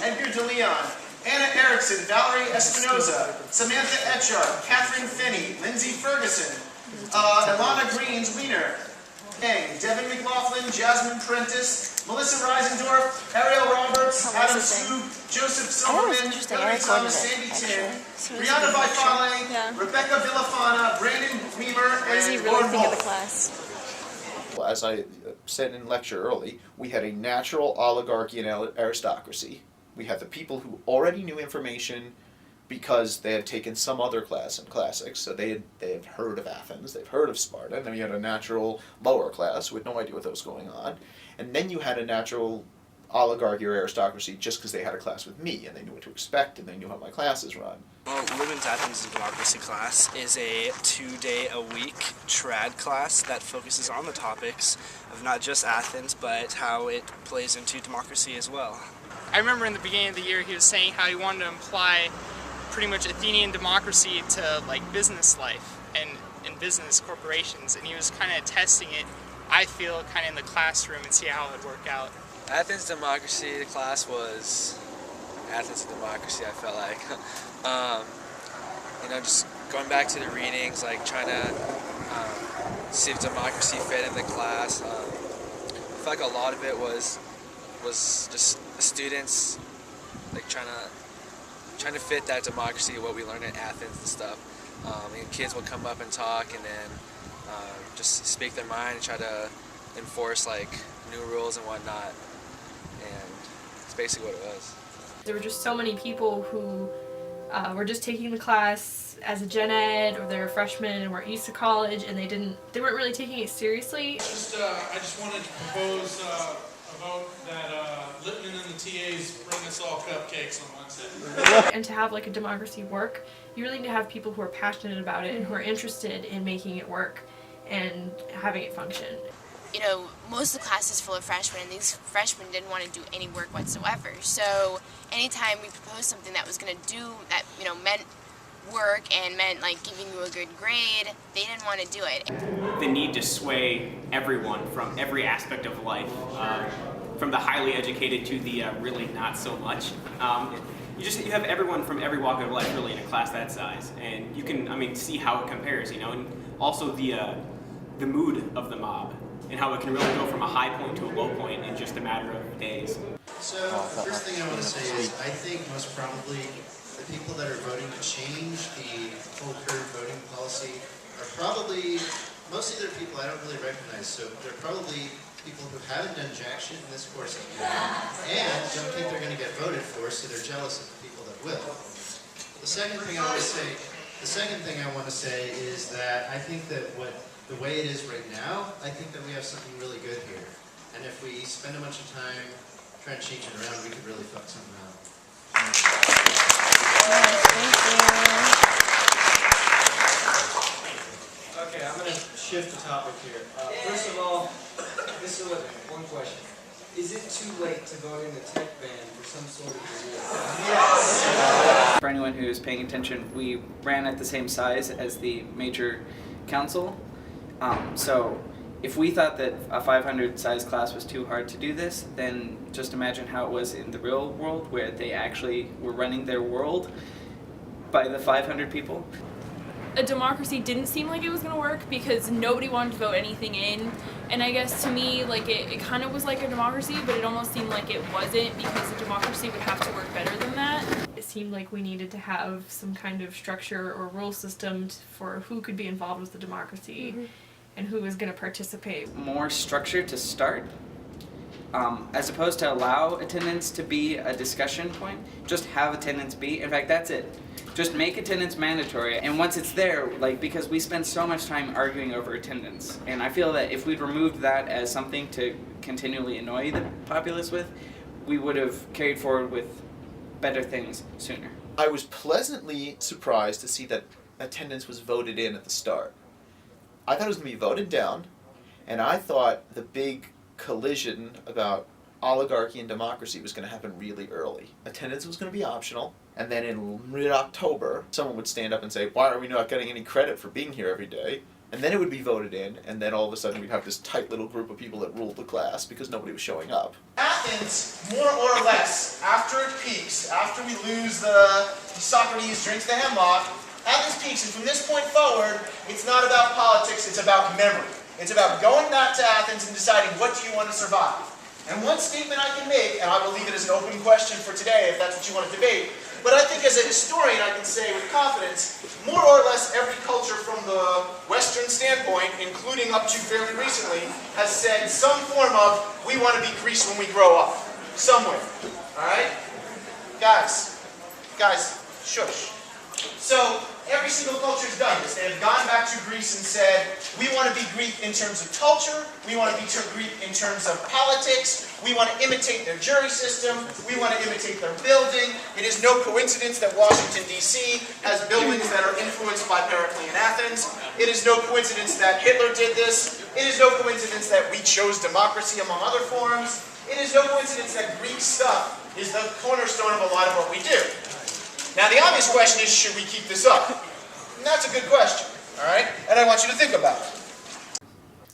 Edgar De Leon, Anna Erickson, Valerie Espinoza, Samantha Etchard, Catherine Finney, Lindsay Ferguson, Ilana Greens Wiener, Devin McLaughlin, Jasmine Prentice, Melissa Reisendorf, Ariel Roberts, Adam Sue, Joseph Silverman, Hillary Thomas, Sandy Tin, Brianna Bifale, Rebecca Villafana, Brandon Weimer, and Lauren Wolf. As I said in lecture early, we had a natural oligarchy and aristocracy. We had the people who already knew information because they had taken some other class in classics, so they had heard of Athens, they've heard of Sparta, and then you had a natural lower class who had no idea what was going on. And then you had a natural oligarchy or aristocracy just because they had a class with me, and they knew what to expect, and they knew how my classes run. Well, Women's Athens and Democracy class is a 2-day-a-week trad class that focuses on the topics of not just Athens, but how it plays into democracy as well. I remember in the beginning of the year he was saying how he wanted to apply pretty much Athenian democracy to like business life and business corporations, and he was kind of testing it, I feel, kind of in the classroom and see how it would work out. Athens Democracy, the class was Athens and Democracy, I felt like. Just going back to the readings, like trying to see if democracy fit in the class. I felt like a lot of it was just the students like trying to fit that democracy, what we learned in Athens and stuff. And kids would come up and talk and then just speak their mind and try to enforce like new rules and whatnot. And it's basically what it was. There were just so many people who were just taking the class as a gen ed, or they were freshmen and were used to college, and they weren't really taking it seriously. I just wanted to propose a vote that Lippman and the TAs bring us all cupcakes on Wednesday. And to have like a democracy work, you really need to have people who are passionate about it and who are interested in making it work and having it function. You know, most of the class is full of freshmen, and these freshmen didn't want to do any work whatsoever. So anytime we proposed something that was going to do that, meant work and meant like giving you a good grade, they didn't want to do it. The need to sway everyone from every aspect of life, from the highly educated to the really not so much. You have everyone from every walk of life really in a class that size, and you can see how it compares, and also the mood of the mob, and how it can really go from a high point to a low point in just a matter of days. So, first thing I want to say is, I think most probably the people that are voting to change the full curve voting policy are probably, mostly they're people I don't really recognize, so they're probably people who haven't done jack shit in this course and don't think they're going to get voted for, so they're jealous of the people that will. The second thing I want to say is that I think that the way it is right now, I think that we have something really good here. And if we spend a bunch of time trying to change it around, we could really fuck something up. Okay, I'm going to shift the topic here. First of all, this is one question. Is it too late to vote in the tech ban for some sort of reward? Yes! For anyone who is paying attention, we ran at the same size as the major council. So if we thought that a 500 size class was too hard to do this, then just imagine how it was in the real world, where they actually were running their world by the 500 people. A democracy didn't seem like it was going to work because nobody wanted to vote anything in, and I guess to me like it kind of was like a democracy, but it almost seemed like it wasn't, because a democracy would have to work better than that. It seemed like we needed to have some kind of structure or rule system for who could be involved with the democracy. Mm-hmm. And who was going to participate. More structure to start, as opposed to allow attendance to be a discussion point. Just have attendance be, in fact that's it. Just make attendance mandatory, and once it's there, because we spend so much time arguing over attendance, and I feel that if we'd removed that as something to continually annoy the populace with, we would have carried forward with better things sooner. I was pleasantly surprised to see that attendance was voted in at the start. I thought it was going to be voted down, and I thought the big collision about oligarchy and democracy was going to happen really early. Attendance was going to be optional, and then in mid-October, someone would stand up and say, why are we not getting any credit for being here every day? and then it would be voted in, and then all of a sudden we'd have this tight little group of people that ruled the class because nobody was showing up. Athens, more or less, after it peaks, after we lose the Socrates drinks the hemlock, Athens peaks, and from this point forward, it's not about politics, it's about memory. It's about going back to Athens and deciding what do you want to survive. And one statement I can make, and I will leave it as an open question for today if that's what you want to debate, but I think as a historian I can say with confidence, more or less every culture from the Western standpoint, including up to fairly recently, has said some form of, we want to be Greece when we grow up. Somewhere. Alright? Guys, shush. So, every single culture's done this. They have gone back to Greece and said, we want to be Greek in terms of culture, we want to be Greek in terms of politics, we want to imitate their jury system, we want to imitate their building. It is no coincidence that Washington, D.C. has buildings that are influenced by Periclean Athens. It is no coincidence that Hitler did this. It is no coincidence that we chose democracy among other forms. It is no coincidence that Greek stuff is the cornerstone of a lot of what we do. Now the obvious question is, should we keep this up? And that's a good question, alright? And I want you to think about it.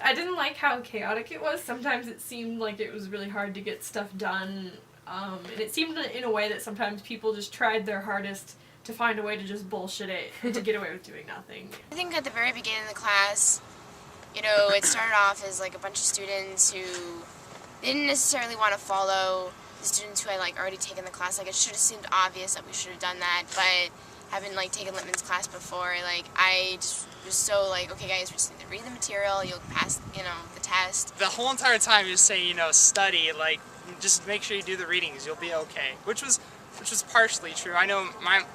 I didn't like how chaotic it was. Sometimes it seemed like it was really hard to get stuff done. And it seemed in a way that sometimes people just tried their hardest to find a way to just bullshit it and to get away with doing nothing. I think at the very beginning of the class, you know, it started off as like a bunch of students who didn't necessarily want to follow the students who had like already taken the class. Like it should have seemed obvious that we should have done that, but having like taken Lippman's class before, like I just was so like, okay guys, we just need to read the material, you'll pass, you know, the test. The whole entire time he was saying, you know, study, like just make sure you do the readings, you'll be okay. Which was partially true. I know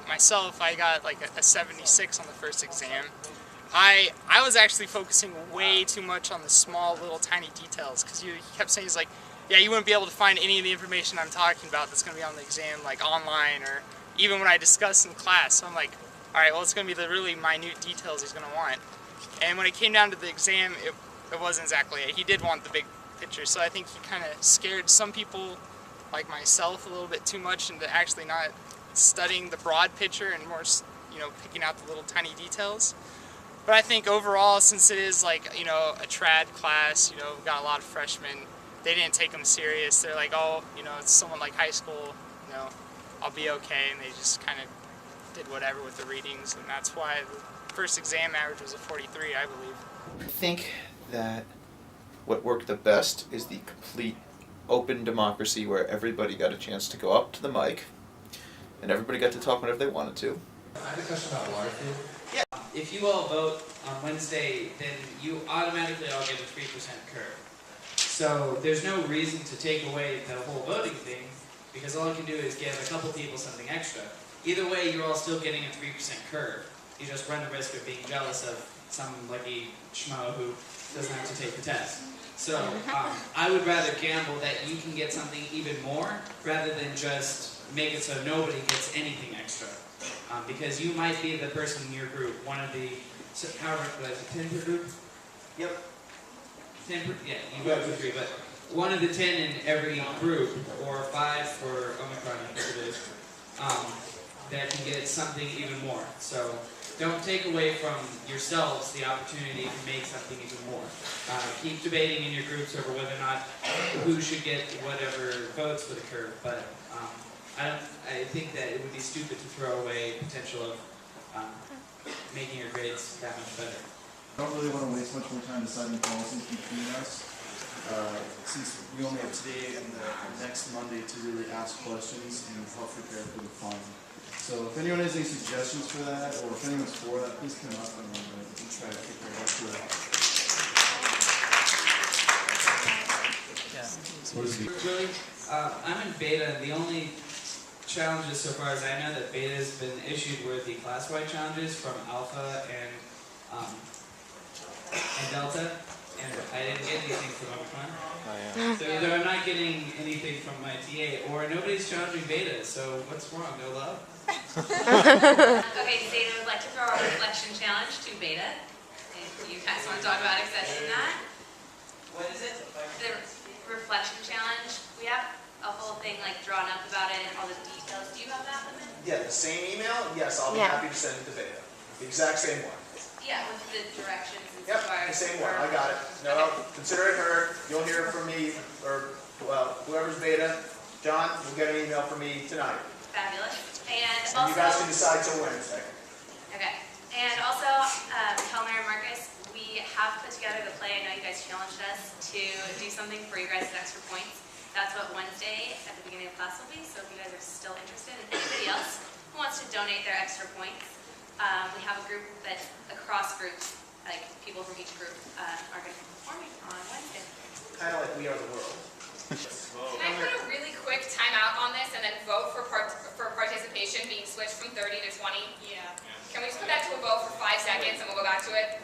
myself, I got like a 76 on the first exam. I was actually focusing way too much on the small little tiny details, because he kept saying, he's like, yeah, you wouldn't be able to find any of the information I'm talking about that's going to be on the exam, like online, or even when I discuss in class. So I'm like, alright, well it's going to be the really minute details he's going to want. And when it came down to the exam, it wasn't exactly it. He did want the big picture, so I think he kind of scared some people, like myself, a little bit too much into actually not studying the broad picture and more, you know, picking out the little tiny details. But I think overall, since it is like, you know, a trad class, you know, we've got a lot of freshmen, they didn't take them serious. They're like, oh, you know, it's someone like high school, you know, I'll be okay, and they just kind of did whatever with the readings, and that's why the first exam average was a 43, I believe. I think that what worked the best is the complete open democracy where everybody got a chance to go up to the mic, and everybody got to talk whenever they wanted to. I have a question about water food. Yeah. If you all vote on Wednesday, then you automatically all get a 3% curve. So there's no reason to take away the whole voting thing, because all you can do is give a couple people something extra. Either way, you're all still getting a 3% curve. You just run the risk of being jealous of some lucky schmo who doesn't have to take the test. So I would rather gamble that you can get something even more, rather than just make it so nobody gets anything extra. Because you might be the person in your group, one of the, however, 10 per group? Yep. 10 per, yeah, you vote for 3, but one of the 10 in every group, or 5 for Omicron, I think it is, that can get something even more. So don't take away from yourselves the opportunity to make something even more. Keep debating in your groups over whether or not who should get whatever votes for the curve, but I think that it would be stupid to throw away potential of making your grades that much better. I don't really want to waste much more time deciding policies between us, since we only have today and the next Monday to really ask questions and help prepare for the fun. So if anyone has any suggestions for that, or if anyone's for that, please come up and we can try to figure out to that. Yeah. Really, I'm in beta. The only challenges so far as I know that beta has been issued were the class-wide challenges from alpha and delta, and I didn't get anything from Omicron. Oh, yeah. So either I'm not getting anything from my TA, or nobody's challenging beta, so what's wrong? No love? Okay, Zeta would like to throw our reflection challenge to beta. If you guys want to talk about accepting that. What is it? The reflection challenge. We have a whole thing like drawn up about it and all the details. Do you have that, Lippman? Yeah, the same email? Yes, I'll be happy to send it to beta. The exact same one. Yeah, with the directions and Yep, stuff. the same one, I got it. No, consider it heard. You'll hear from me, or, well, whoever's beta. John, you'll get an email from me tonight. Fabulous. And And also, you guys can decide till Wednesday. okay. And also, Helmer and Marcus, we have put together the play. I know you guys challenged us to do something for your guys' extra points. That's what Wednesday at the beginning of class will be. So if you guys are still interested, and anybody else who wants to donate their extra points, we have a group that's across groups, like people from each group are going to be performing on Wednesday. Kind of like We Are the World. Can I put a really quick timeout on this and then vote for participation being switched from 30 to 20? Yeah. Can we just put that to a vote for 5 seconds and we'll go back to it?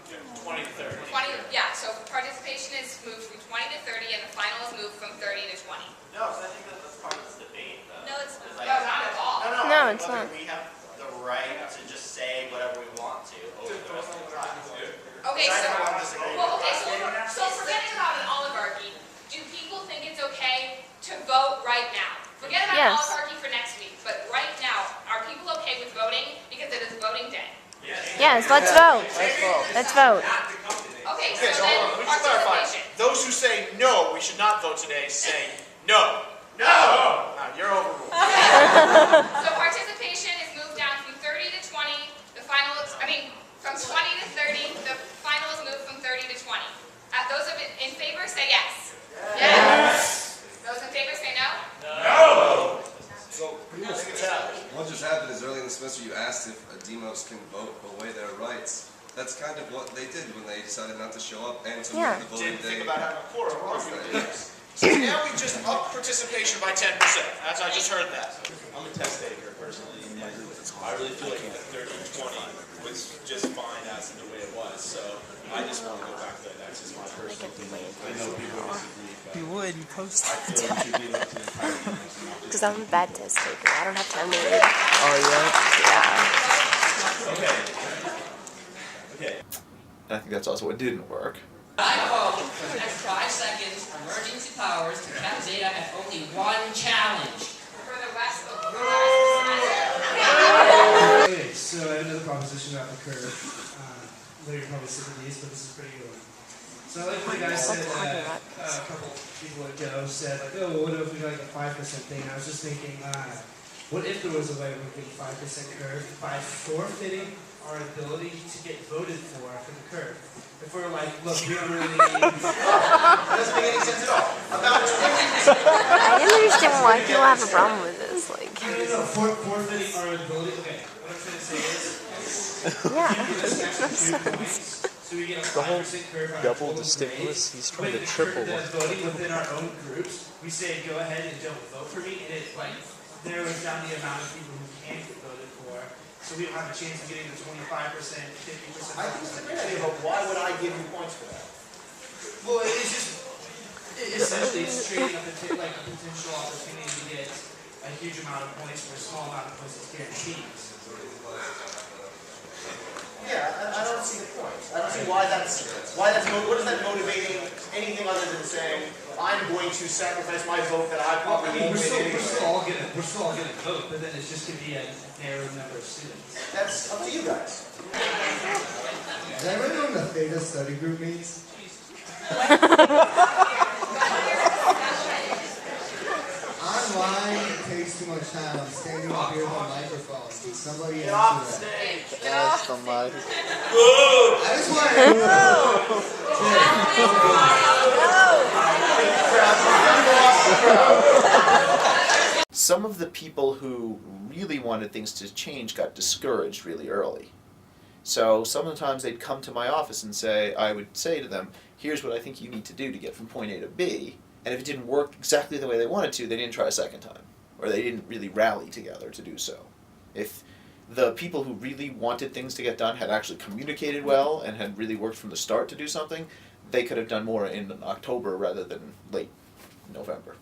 20 to 30. 20, yeah, so participation is moved from 20 to 30 and the final is moved from 30 to 20. No, because I think that's part of this debate, though. No, it's It's no, not at all. No, it's not. We have the right to just say whatever we want to over the rest of the class. Okay, so, I don't disagree. so forgetting about an oligarchy, do people think it's okay to vote right now? Forget about an Yes. oligarchy for next week, but right now, are people okay with voting because it is voting day? Yes, let's vote. Let's vote. Okay, so Okay, so hold then on, let me just clarify. participation. Those who say no, we should not vote today, say no. No! You're overruled. So participation is moved down from 30 to 20. The final is, from 20 to 30. The final is moved from 30 to 20. Those in favor say yes. Yes. Those in favor say no. No! So, what just happened is early in the semester you asked if demos can vote away their rights. That's kind of what they did when they decided not to show up and to move the voting Didn't day. think about having a quorum, So now we just up participation by 10%, as I just heard that. I'm a test taker personally, and I really feel like the 30-20 was just fine as the way it was, so I just want to go back to that. That's just my personal opinion. I know people disagree, but You would, you post I feel like it should be up to the entire team. Because I'm a bad test taker. I don't have time to read. Oh, Yeah. Okay. Okay. And I think that's also what didn't work. I call for the next 5 seconds emergency powers to cap Zeta at only one challenge. For the rest of the Okay, so I have another proposition about the curve. Later you're probably sick of these, but this is a pretty good one. So I like what the guy said that a couple people ago said, like, oh, what if we got like a 5% thing? I was just thinking, what if there was a way we could get 5% curve by forfeiting our ability to get voted for the curve? If we're like, look, we don't really need... That doesn't make any sense at all. I didn't understand why people have a problem with this. Like, No, forfeiting our ability... Okay, what I'm trying to say is... Yeah. You give us an extra 2 points, so we get a 5% curve on double total the stimulus, grade. he's trying to With the triple curve one. that's voting within our own groups, we say, go ahead and don't vote for me, and it like narrows down the amount of people who can get voted for. So we don't have a chance of getting the 25%, 50%. I think it's a great idea, but why would I give you points for that? Well, it's just essentially it's trading a potential opportunity to get a huge amount of points for a small amount of points that's guaranteed. Yeah, I don't see the point. I don't see why that's what is that motivating anything other than saying I'm going to sacrifice my vote that I probably won't win We're still all gonna vote, but then it's just gonna be a narrow number of students. That's up to you guys. Does everyone know what a theta study group means? Online takes too much time. I'm standing up here with a microphone. Can somebody answer that? Ask somebody. I just want to Some of the people who really wanted things to change got discouraged really early. So sometimes they'd come to my office and say, I would say to them, here's what I think you need to do to get from point A to B. And if it didn't work exactly the way they wanted to, they didn't try a second time. Or they didn't really rally together to do so. If the people who really wanted things to get done had actually communicated well and had really worked from the start to do something, they could have done more in October rather than late November.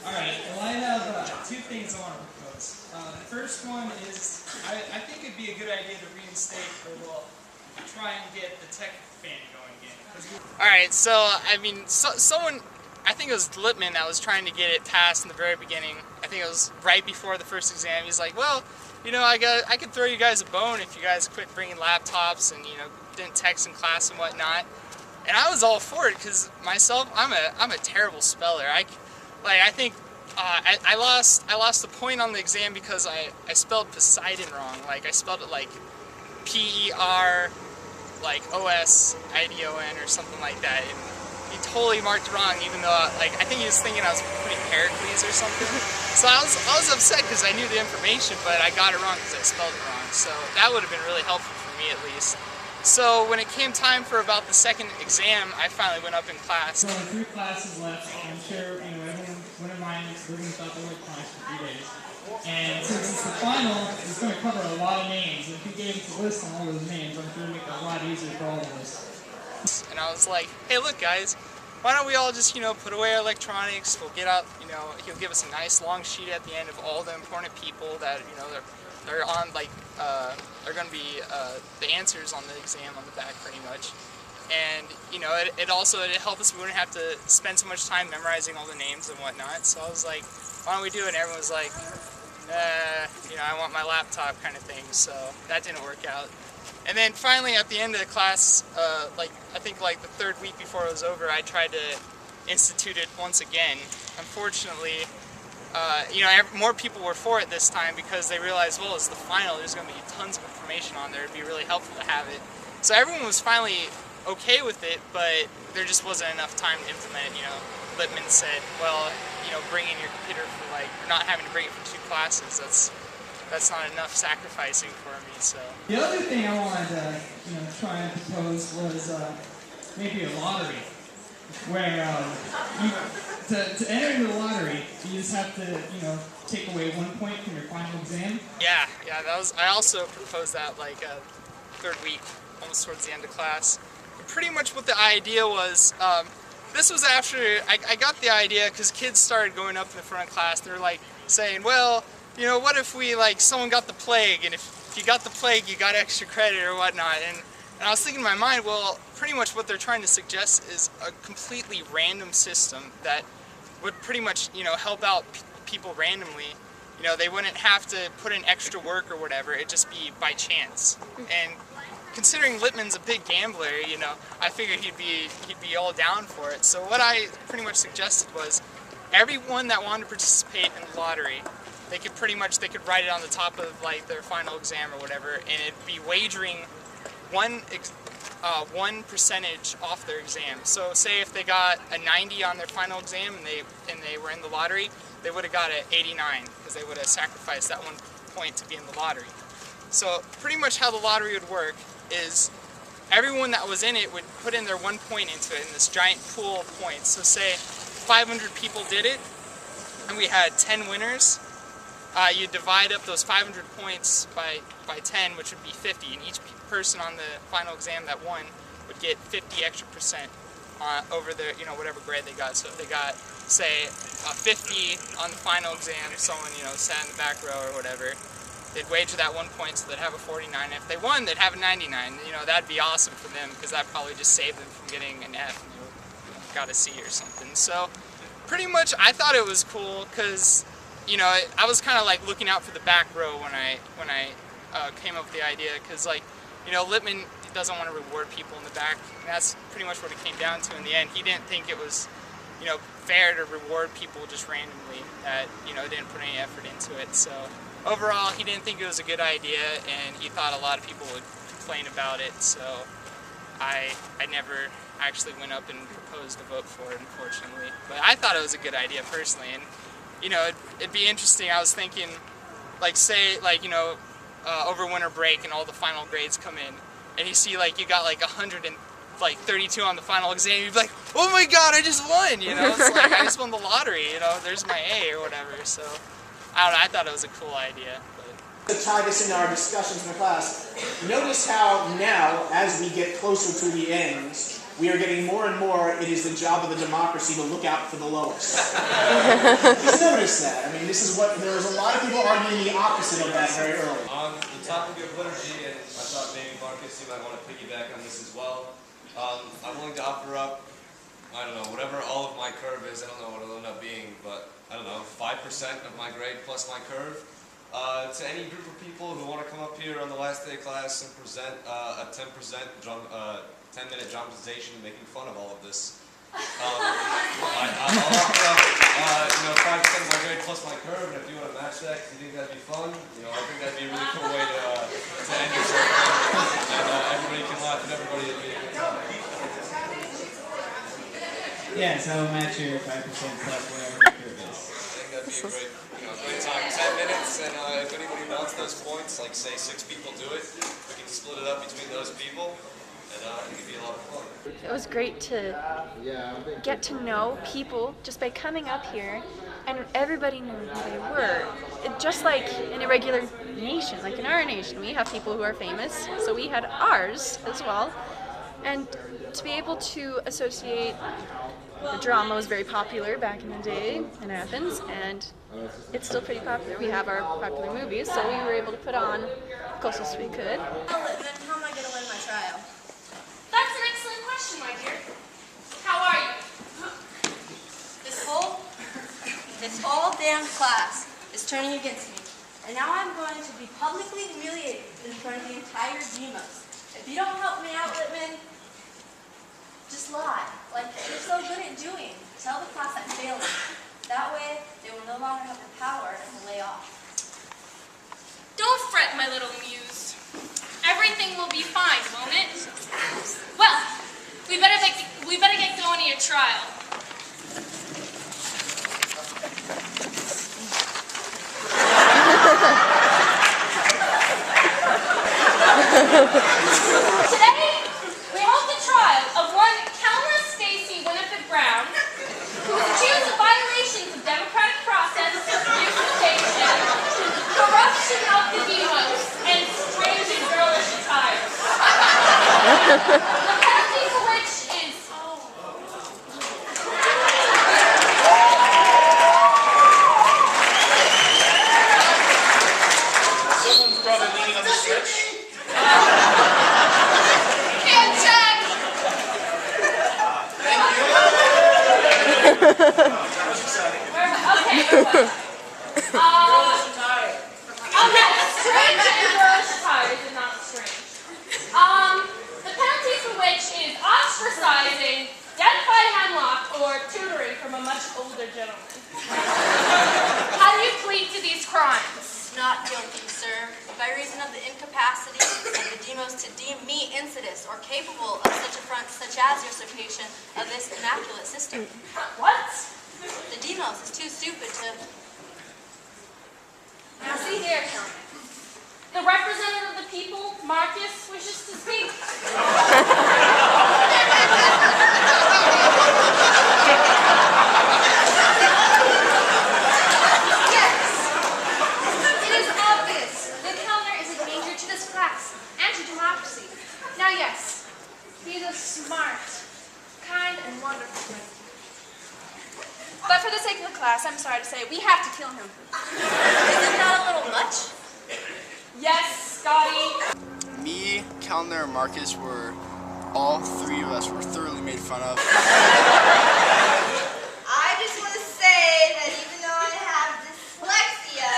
Alright, well I have 2 things I want to propose. The first one is, I think it'd be a good idea to reinstate, or well, try and get the tech fan going again. Alright, so, someone, I think it was Lippman that was trying to get it passed in the very beginning. I think it was right before the first exam. He's like, well, you know, I could throw you guys a bone if you guys quit bringing laptops and, you know, didn't text in class and whatnot. And I was all for it because myself, I'm a terrible speller. I think I lost a point on the exam because I spelled Poseidon wrong. Like I spelled it like P-E-R, like O-S-I-D-O-N or something like that. And he totally marked wrong, even though I think he was thinking I was putting Pericles or something. So I was upset because I knew the information, but I got it wrong because I spelled it wrong. So that would have been really helpful for me at least. So when it came time for about the second exam, I finally went up in class. So 3 classes left. I'm sure everyone wouldn't mind living without the word class for 3 days. And since it's the final, it's going to cover a lot of names. And if you gave us a list on all those names, I'm sure it'd make it a lot easier for all of us. And I was like, hey, look, guys, why don't we all just, put away our electronics? We'll get out, he'll give us a nice long sheet at the end of all the important people that, they're on, they're going to be the answers on the exam on the back pretty much. And, it helped us. We wouldn't have to spend so much time memorizing all the names and whatnot. So I was like, why don't we do it? And everyone was like, I want my laptop kind of thing. So that didn't work out. And then finally at the end of the class, I think the third week before it was over, I tried to institute it once again. Unfortunately, more people were for it this time because they realized, well, it's the final, there's going to be tons of information on there, it'd be really helpful to have it. So everyone was finally okay with it, but there just wasn't enough time to implement it. Lippman said, well, bring in your computer for not having to bring it for 2 classes, that's not enough sacrificing for me, so. The other thing I wanted to, try and propose was maybe a lottery, where to enter into the lottery, you just have to, take away 1 point from your final exam. Yeah, I also proposed that third week, almost towards the end of class. But pretty much what the idea was, this was after I got the idea because kids started going up in the front of class. They were saying, well, what if we, someone got the plague, and if you got the plague, you got extra credit or whatnot. And I was thinking in my mind, well, pretty much what they're trying to suggest is a completely random system that would pretty much, help out people randomly. They wouldn't have to put in extra work or whatever. It'd just be by chance. And considering Lippman's a big gambler, I figured he'd be all down for it. So what I pretty much suggested was everyone that wanted to participate in the lottery, they could write it on the top of their final exam or whatever, and it'd be wagering one percentage off their exam. So say if they got a 90 on their final exam and they were in the lottery, they would have got an 89 because they would have sacrificed that 1 point to be in the lottery. So pretty much how the lottery would work is everyone that was in it would put in their 1 point into it in this giant pool of points. So say 500 people did it and we had 10 winners. You divide up those 500 points by 10, which would be 50, and each person on the final exam that won would get 50 extra % over their, whatever grade they got. So if they got, say, 50 on the final exam, someone, sat in the back row or whatever, they'd wager that 1 point, so they'd have a 49. If they won, they'd have a 99. That'd be awesome for them because that probably just saved them from getting an F and they got a C or something. So pretty much, I thought it was cool because I was kind of looking out for the back row when I came up with the idea, because Lippman doesn't want to reward people in the back, and that's pretty much what it came down to in the end. He didn't think it was fair to reward people just randomly that didn't put any effort into it. So overall, he didn't think it was a good idea, and he thought a lot of people would complain about it. So I never actually went up and proposed a vote for it, unfortunately. But I thought it was a good idea personally, and it'd be interesting. I was thinking, say, over winter break and all the final grades come in, and you see, you got 132 on the final exam, you'd be like, oh my god, I just won, It's I just won the lottery, there's my A or whatever. So, I don't know, I thought it was a cool idea. To tie this into our discussions in the class, notice how now, as we get closer to the end, we are getting more and more, it is the job of the democracy to look out for the lowest. Just notice that. I mean, this is what, there's a lot of people arguing the opposite of that very early. On the topic of liturgy, and I thought maybe Marcus, you might want to piggyback on this as well. I'm willing to offer up, I don't know, whatever all of my curve is, I don't know what it'll end up being, but I don't know, 5% of my grade plus my curve. To any group of people who want to come up here on the last day of class and present a 10-minute dramatization making fun of all of this, I'll offer up, 5% of my grade plus my curve, and if you want to match that, because you think that'd be fun, I think that'd be a really cool way to end your circle, and everybody can laugh at everybody at the end. Yeah, so match your 5% plus whatever the curve is. I think that'd be a great time. 10 minutes, and if anybody wants those points, like say 6 people do it, we can split it up between those people, and it could be a lot of fun. It was great to get to know people just by coming up here, and everybody knew who they were. Just like in a regular nation, like in our nation, we have people who are famous, so we had ours as well. And to be able to associate, the drama was very popular back in the day in Athens, and it's still pretty popular. We have our popular movies, so we were able to put on the closest we could. How am I going to win my trial? That's an excellent question, my dear. How are you? This whole damn class is turning against me. And now I'm going to be publicly humiliated in front of the entire demos. If you don't help me out, Lippman, just lie, like you're so good at doing. Tell the class I'm failing. That way, they will no longer have the power to lay off. Don't fret, my little muse. Everything will be fine, won't it? Well, we better get going to your trial. Today, we hold the trial of one Kellner Stacy Winifred Brown, who was accused of violations of democratic process, usurpation, corruption of the demos, and strange and girlish attire. The penalty for which is... Someone's probably leaning on the switch. Hand check! Thank you. Okay, strange and girlish attire is not strange. The penalty for which is ostracizing, death by hemlock, or tutoring from a much older gentleman. How do you plead to these crimes? Not guilty, sir. By reason of the incapacity of the demos to deem me insidious or capable of such affronts such as usurpation of this immaculate system. What? The demos is too stupid to... Now see here, Kellner. The representative of the people, Marcus, wishes to speak. It is obvious that Kellner is a danger to this class and to democracy. Now, yes, he is a smart, kind, and wonderful man. But for the sake of the class, I'm sorry to say, we have to kill him. Isn't that a little much? Yes, Scotty. Me, Kellner, and Marcus all three of us were thoroughly made fun of. I just want to say that even though I have dyslexia,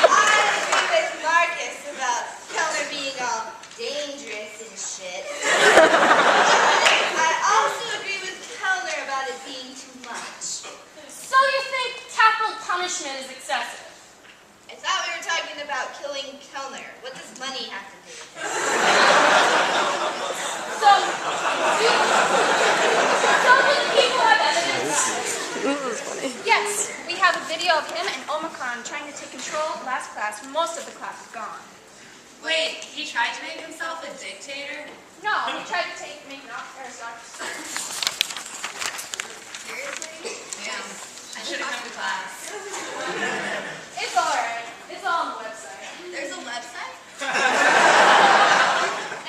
I agree with Marcus about Kellner being all dangerous and shit. I also agree with Kellner about it being too much. So you think capital punishment is excessive? I thought we were talking about killing Kellner. What does money have to do with it? So do the people have evidence? Yes, we have a video of him and Omicron trying to take control last class. Most of the class is gone. Wait, he tried to make himself a dictator? No, he tried to make aristocracy. Seriously? Damn. I should have come to class. It's alright. It's all on the website. There's a website?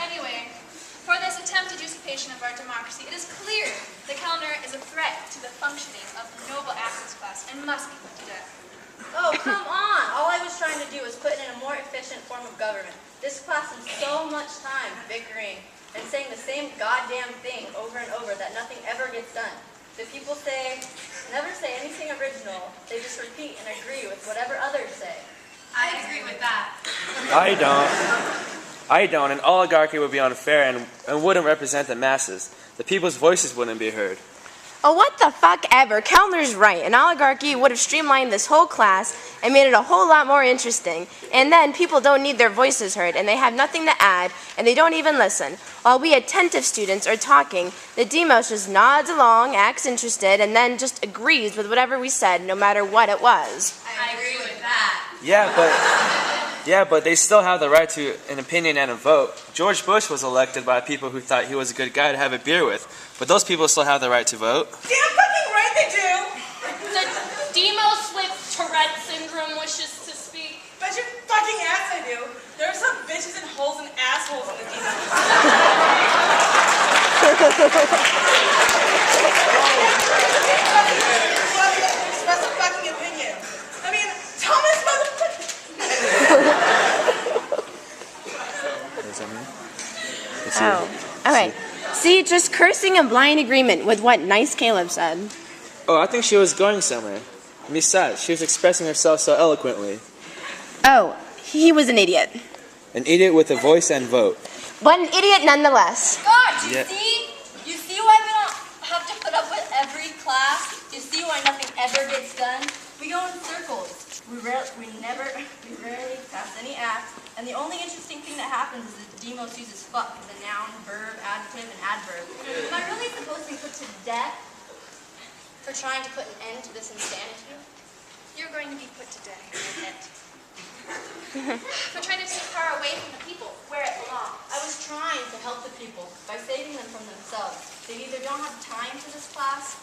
Anyway, for this attempted usurpation of our democracy, it is clear that Kellner is a threat to the functioning of the noble Athens class and must be put to death. Oh, come on! All I was trying to do was put in a more efficient form of government. This class spends so much time bickering and saying the same goddamn thing over and over that nothing ever gets done. The people say, never say anything original. They just repeat and agree with whatever others say. I agree with that. I don't. An oligarchy would be unfair and wouldn't represent the masses. The people's voices wouldn't be heard. Oh, what the fuck ever. Kellner's right. An oligarchy would have streamlined this whole class and made it a whole lot more interesting. And then people don't need their voices heard, and they have nothing to add, and they don't even listen. While we attentive students are talking, the demos just nods along, acts interested, and then just agrees with whatever we said, no matter what it was. I agree with that. Yeah, but they still have the right to an opinion and a vote. George Bush was elected by people who thought he was a good guy to have a beer with. But those people still have the right to vote. Damn fucking right they do! The demos with Tourette syndrome wishes to speak. Bet your fucking ass I do. There are some bitches and holes and assholes in the demos. Express a fucking opinion. I mean, Thomas motherfucker. Oh, okay. See, just cursing in blind agreement with what nice Caleb said. Oh, I think she was going somewhere. Besides, she was expressing herself so eloquently. Oh, he was an idiot. An idiot with a voice and vote. But an idiot nonetheless. God, Yeah. You see why we don't have to put up with every class? You see why nothing ever gets done? We go in circles. We rarely pass any acts, and the only interesting thing that happens is that demos uses fuck as a noun, verb, adjective, and adverb. Am I really supposed to be put to death for trying to put an end to this insanity? You're going to be put to death in a minute. For trying to take power away from the people, where it belongs. I was trying to help the people by saving them from themselves. They either don't have time for this class,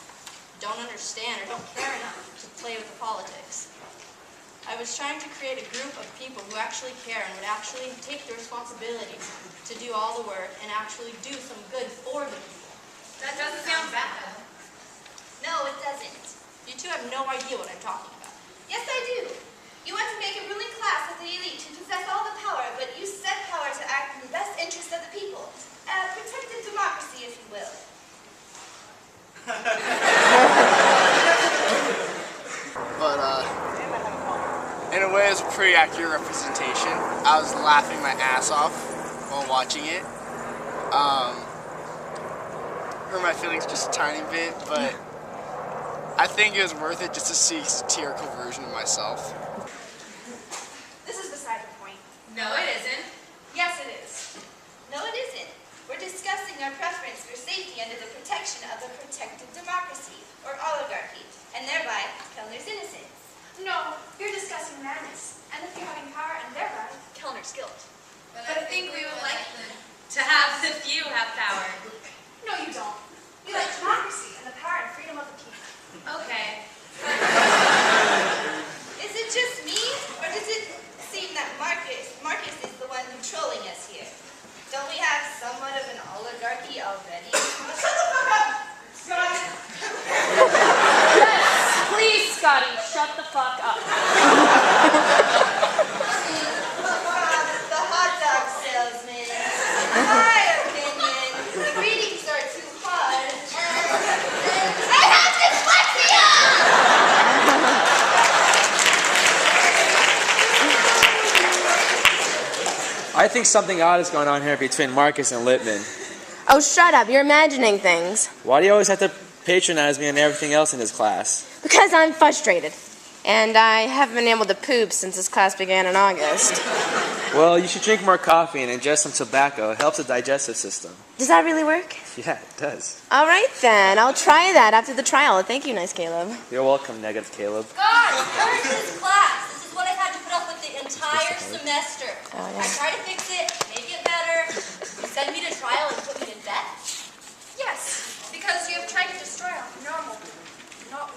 don't understand, or don't care enough to play with the politics. I was trying to create a group of people who actually care and would actually take the responsibility to do all the work and actually do some good for the people. That doesn't sound bad. No, it doesn't. You two have no idea what I'm talking about. Yes, I do. You want to make a ruling class of the elite to possess all the power, but use said power to act in the best interest of the people. Protected democracy, if you will. But, in a way, it's a pretty accurate representation. I was laughing my ass off while watching it. Hurt my feelings just a tiny bit, but I think it was worth it just to see a satirical version of myself. This is beside the point. No, it isn't. Yes, it is. No, it isn't. We're discussing our preference for safety under the protection of a protected democracy, or oligarchy, and thereby Kellner's innocence. No, you're discussing madness, and the few having power, and thereby Kellner's guilt. But I think we would like to have the few have power. No, you don't. We like democracy and the power and freedom of the people. Okay. Is it just me, or does it seem that Marcus is the one controlling us here? Don't we have somewhat of an oligarchy already? Shut the fuck up, Scotty! Yes, please, Scotty, shut the fuck up. The hot dog salesman. In my opinion, the greetings are too hard. I have dyslexia! I think something odd is going on here between Marcus and Lippman. Oh, shut up. You're imagining things. Why do you always have to patronize me and everything else in this class? Because I'm frustrated. And I haven't been able to poop since this class began in August. Well, you should drink more coffee and ingest some tobacco. It helps the digestive system. Does that really work? Yeah, it does. All right, then. I'll try that after the trial. Thank you, nice Caleb. You're welcome, negative Caleb. God, where's this class? This is what I've had to put up with the entire semester. Oh, yeah. I try to fix it, make it better. You send me to trial and put me to death? Yes, because you have tried to destroy our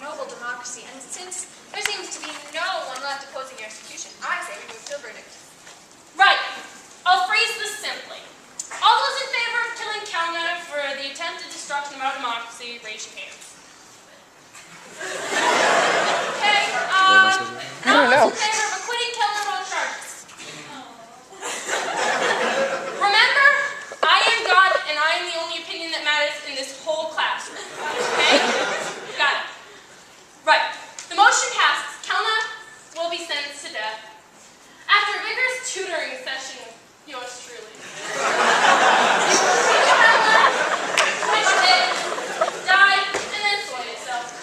noble democracy, and since there seems to be no one left opposing your execution, I say we move to a verdict. Right. I'll phrase this simply. All those in favor of killing Kellner for the attempted destruction of our democracy, raise your hands. Okay, all those in favor of acquitting Kellner on charges. Remember, I am God, and I am the only opinion that matters in this whole classroom. Okay? Got it. tutoring session with yours truly. Which did die and then soil yourself.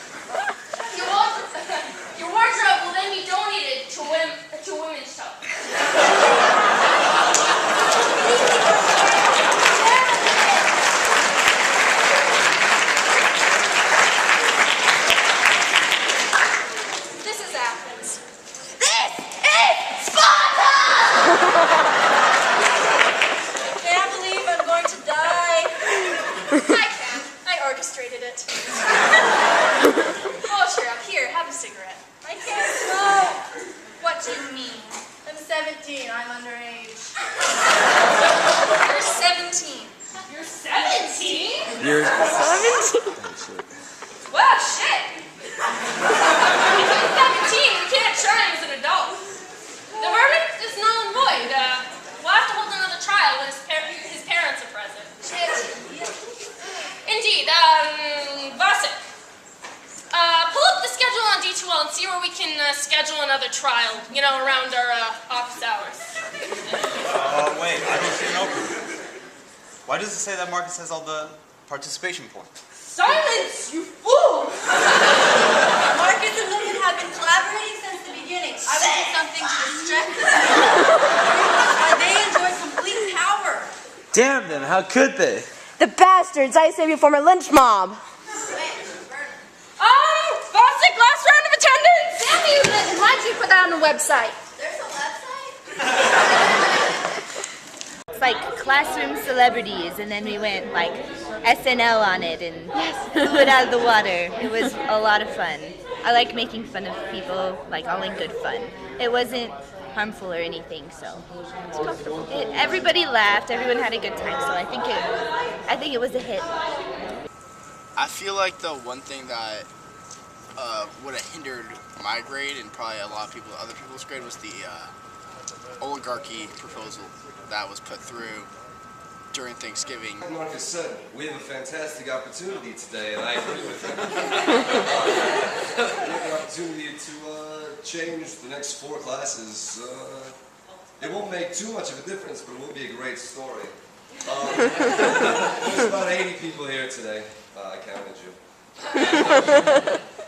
Your wardrobe will then be donated to women's shelter. This is Athens. This is Sparta! I can't believe I'm going to die. I can. I orchestrated it. Oh, cheer up. Here, have a cigarette. I can't smoke. What do you mean? I'm 17. I'm underage. You're 17. You're 17? You're 17? Well, shit. If I'm 17, we can't try him as an adult. The verdict is null and void. We'll have to hold another trial when his parents are present. Indeed. Vasek, pull up the schedule on D2L and see where we can schedule another trial, you know, around our office hours. Wait, I don't see an opening. Why does it say that Marcus has all the participation points? Silence, you fool! Marcus and Lippman have been collaborating since the beginning. I will do something to distract them. They enjoy complete power. Damn them, how could they? The bastards! I save you from a lynch mob. Vasek, last round of attendance! Damn you, Lippman. Why'd you put that on the website? There's a website? It's like classroom celebrities, and then we went like SNL on it and blew it out of the water. It was a lot of fun. I like making fun of people, like all in good fun. It wasn't harmful or anything, so it's comfortable. Everybody laughed. Everyone had a good time, so I think it was a hit. I feel like the one thing that would have hindered my grade and probably a lot of other people's grade was the oligarchy proposal that was put through during Thanksgiving. Like Marcus said, we have a fantastic opportunity today, and I agree with him. We have an opportunity to change the next 4 classes. It won't make too much of a difference, but it will be a great story. There's about 80 people here today. I counted you.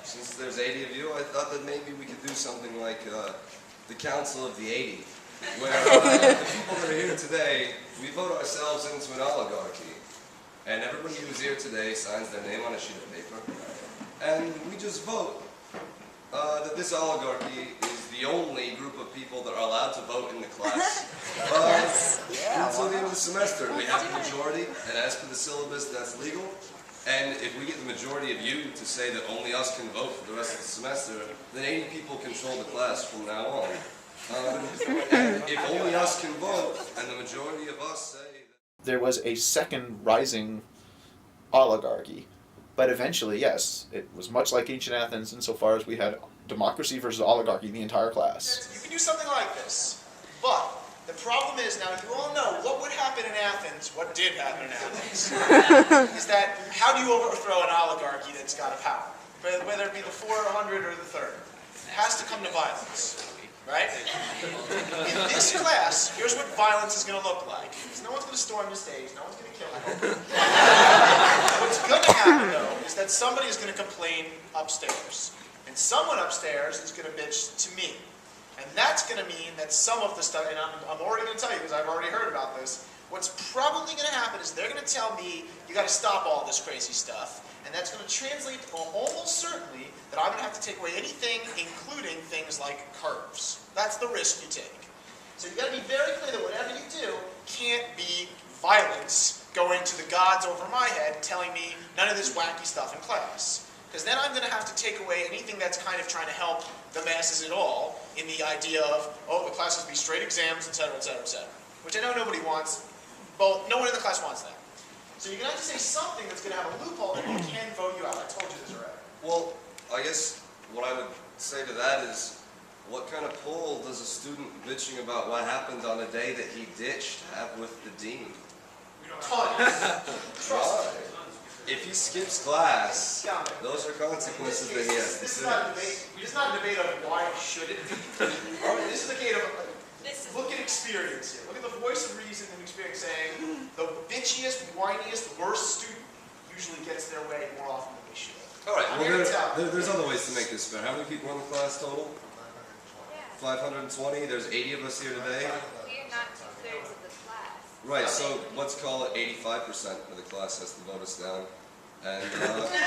Since there's 80 of you, I thought that maybe we could do something like the Council of the 80, where the people that are here today, we vote ourselves into an oligarchy. And everybody who's here today signs their name on a sheet of paper. And we just vote that this oligarchy is the only group of people that are allowed to vote in the class. Until the end of the semester, we have a majority, and as per the syllabus, that's legal. And if we get the majority of you to say that only us can vote for the rest of the semester, then 80 people control the class from now on. And if only us can vote, and the majority of us say... There was a second rising oligarchy, but eventually, yes, it was much like ancient Athens insofar as we had democracy versus oligarchy the entire class. You can do something like this, but the problem is, now you all know what would happen in Athens, what did happen in Athens, is that how do you overthrow an oligarchy that's got a power? Whether it be the 400 or the 30. It has to come to violence, right? In this class, here's what violence is going to look like. Because no one's going to storm the stage, no one's going to kill anyone. What's going to happen, though, is that somebody is going to complain upstairs. And someone upstairs is going to bitch to me. And that's going to mean that some of the stuff, and I'm already going to tell you because I've already heard about this, what's probably going to happen is they're going to tell me, you got to stop all this crazy stuff. And that's going to translate almost certainly that I'm going to have to take away anything, including things like curves. That's the risk you take. So you've got to be very clear that whatever you do can't be violence going to the gods over my head telling me none of this wacky stuff in class. Because then I'm going to have to take away anything that's kind of trying to help the masses at all in the idea of, oh, the classes be straight exams, etc., etc., etc. Which I know nobody wants. Well, no one in the class wants that. So you're going to have to say something that's going to have a loophole that can vote you out. I told you this already. Well, I guess what I would say to that is, what kind of pull does a student bitching about what happened on a day that he ditched have with the dean? Tons. Trust me. If he skips class, those are consequences that he has to This is not a debate. This is not a debate of why should it be. This is a debate of Look at experience here. Look at the voice of reason and experience saying the bitchiest, whiniest, worst student usually gets their way more often than they should. All right, I'm well, here to tell. there's other ways to make this fair. How many people in the class total? 520. There's 80 of us here today. We are not 2/3 of the class. Right, so let's call it 85% of the class has to vote us down. And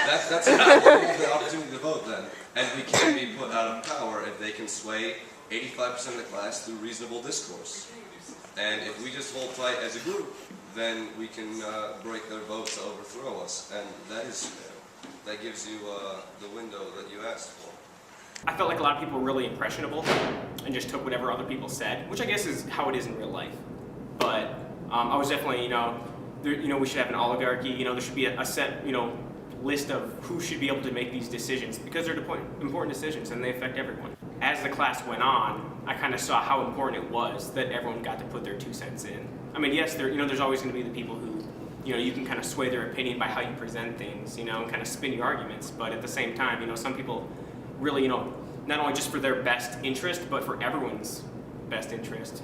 that's the opportunity to vote then. And we can be put out of power if they can sway 85% of the class through reasonable discourse. And if we just hold tight as a group, then we can break their votes to overthrow us. And that gives you the window that you asked for. I felt like a lot of people were really impressionable and just took whatever other people said, which I guess is how it is in real life. But I was definitely, we should have an oligarchy. There should be a set, list of who should be able to make these decisions because they're important decisions and they affect everyone. As the class went on, I kind of saw how important it was that everyone got to put their 2 cents in. I mean, yes, there's always going to be the people who, you can kind of sway their opinion by how you present things, and kind of spin your arguments. But at the same time, some people really, not only just for their best interest, but for everyone's best interest,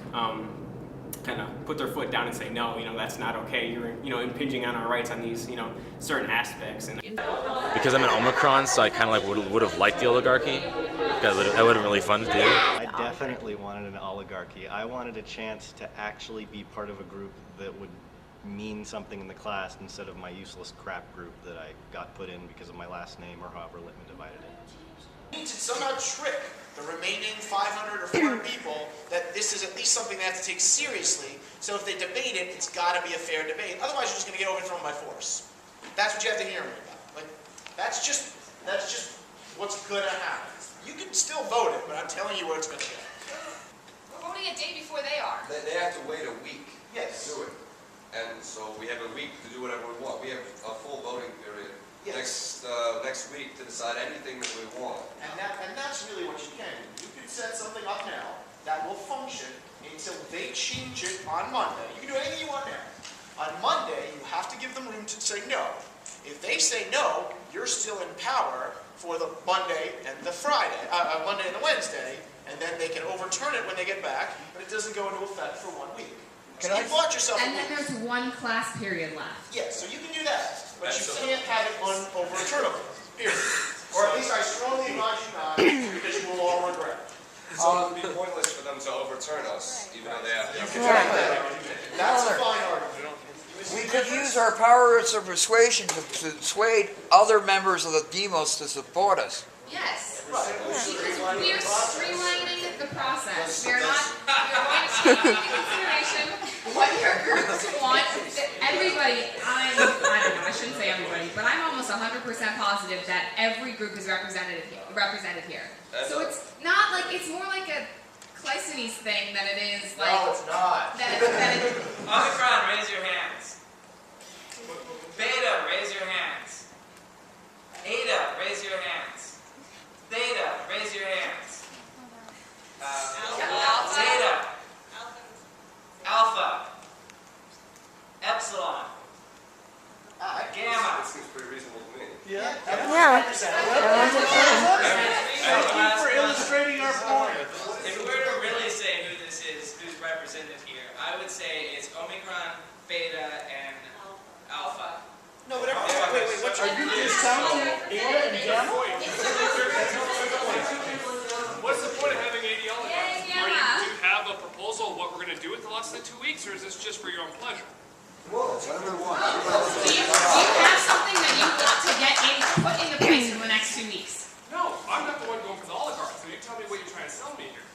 kind of put their foot down and say, no, that's not okay. You're, impinging on our rights on these, certain aspects. And because I'm an Omicron, so I kind of like would have liked the oligarchy. That would have been really fun to do. I definitely wanted an oligarchy. I wanted a chance to actually be part of a group that would mean something in the class instead of my useless crap group that I got put in because of my last name or however Lippman divided it. To somehow trick the remaining 500 or 400 people that this is at least something they have to take seriously. So if they debate it, it's got to be a fair debate. Otherwise, you're just going to get overthrown by force. That's what you have to hear me about. Like, that's just what's going to happen. You can still vote it, but I'm telling you where it's going to go. We're voting a day before they are. They have to wait a week Yes. to do it. And so we have a week to do whatever we want. We have a full voting period next week to decide anything that we want. And that's really what you can do. You can set something up now that will function until they change it on Monday. You can do anything you want now. On Monday, you have to give them room to say no. If they say no, you're still in power for the Monday and the Monday and the Wednesday, and then they can overturn it when they get back, but it doesn't go into effect for 1 week. So you bought yourself And a then week. there's one class period left. Yes, so you can do that, but you can't have it unoverturnable, period. Or at least I strongly advise you not, because you will all regret it. So it would be pointless for them to overturn us, even though they have to. That's a fine argument. We could use our powers of persuasion to persuade other members of the demos to support us. Yes. Because we are streamlining the process. We are going to take into consideration what your groups want. Everybody, I don't know, I shouldn't say everybody, but I'm almost 100% positive that every group is represented here. So it's not like, it's more like a Cleisthenes thing than it is like... No, it's not. Omicron, raise your hands. Beta, raise your hands. Eta, raise your hands. Theta, raise your hands. Zeta. Alpha. Epsilon. Gamma. That seems pretty reasonable to me. Yeah. Thank you for illustrating our point. If we were to really say who this is, who's represented here, I would say it's Omicron, Beta, and Alpha. No, but wait, what's Are you discounting Beta and Gamma? What's the point of having ideology? Yay, Are Gamma. you to have a proposal of what we're going to do with the less than 2 weeks, or is this just for your own pleasure? Whatever we want. Do you have something that you want to get put into place in the next 2 weeks? No, I'm not the one going for the oligarchs, so you tell me what you're trying to sell me here.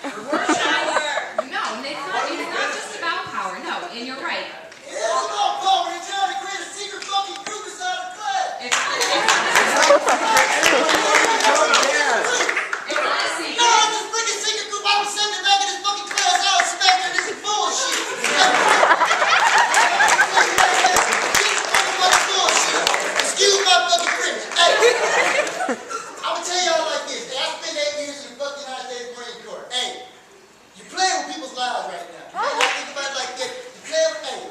No, it's not just about power. No, and you're right. It's about power. You're trying to create a secret fucking group inside the class. It's not a secret. No, it's this freaking secret group. I was sending back in this fucking class. I was smacking this is bullshit. Excuse my fucking French. Hey, I'm gonna tell y'all like this. Hey, I spent 8 years in the fucking United States Marine Corps. Hey, you're playing with people's lives right now. You may not think about it like that. You're playing with, hey,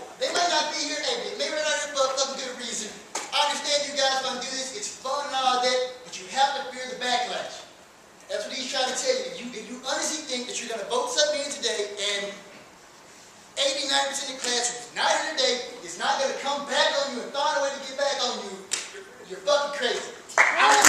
90% of the class who's not here today is not going to come back on you and find a way to get back on you, you're fucking crazy. I'm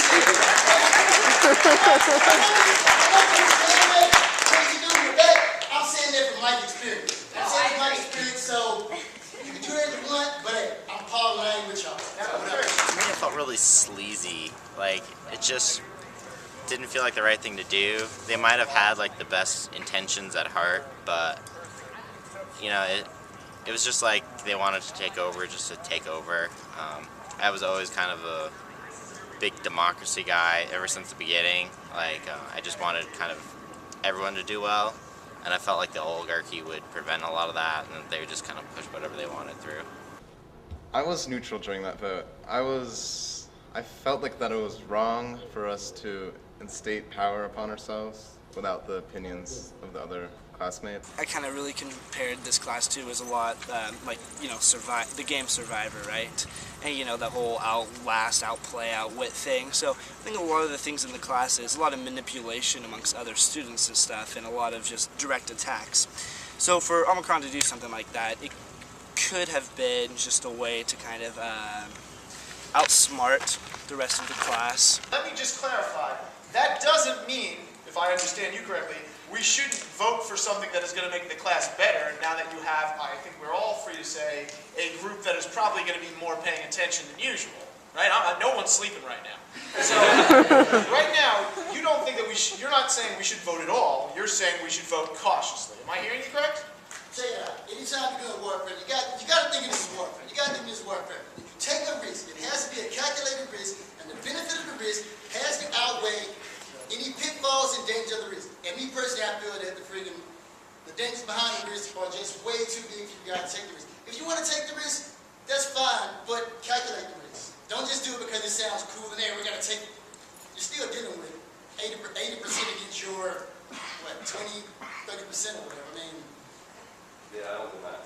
saying that from life experience. I'm saying from life experience, so you can do it as you want, but hey, I'm Paul and I ain't with y'all. To me, it felt really sleazy. Like, it just didn't feel like the right thing to do. They might have had like the best intentions at heart, but you know, it was just like they wanted to take over just to take over. I was always kind of a big democracy guy ever since the beginning. Like, I just wanted kind of everyone to do well, and I felt like the oligarchy would prevent a lot of that, and they would just kind of push whatever they wanted through. I was neutral during that vote. I felt like that it was wrong for us to instate power upon ourselves without the opinions of the other classmates. I kind of really compared this class to as a lot like, you know, the game Survivor, right? And, you know, that whole outlast, outplay, outwit thing. So I think a lot of the things in the class is a lot of manipulation amongst other students and stuff, and a lot of just direct attacks. So for Omicron to do something like that, it could have been just a way to kind of outsmart the rest of the class. Let me just clarify. That doesn't mean, if I understand you correctly, we shouldn't vote for something that is going to make the class better. Now that you have, I think we're all free to say, a group that is probably going to be more paying attention than usual. Right? No one's sleeping right now. So, right now, you don't think that you're not saying we should vote at all. You're saying we should vote cautiously. Am I hearing you correct? Check it out. Anytime you're doing warfare, you got to think of this as warfare. You got to think of this as warfare. If you take a risk, it has to be a calculated risk, and the benefit of the risk has to outweigh any pitfalls and dangers of the risk. And me personally, I feel that the dangers behind the risk are just way too big for you guys to take the risk. If you want to take the risk, that's fine, but calculate the risk. Don't just do it because it sounds cool and hey, we're going to take it. You're still dealing with 80% against your, what, 20, 30% or whatever. I mean, yeah, I don't do that.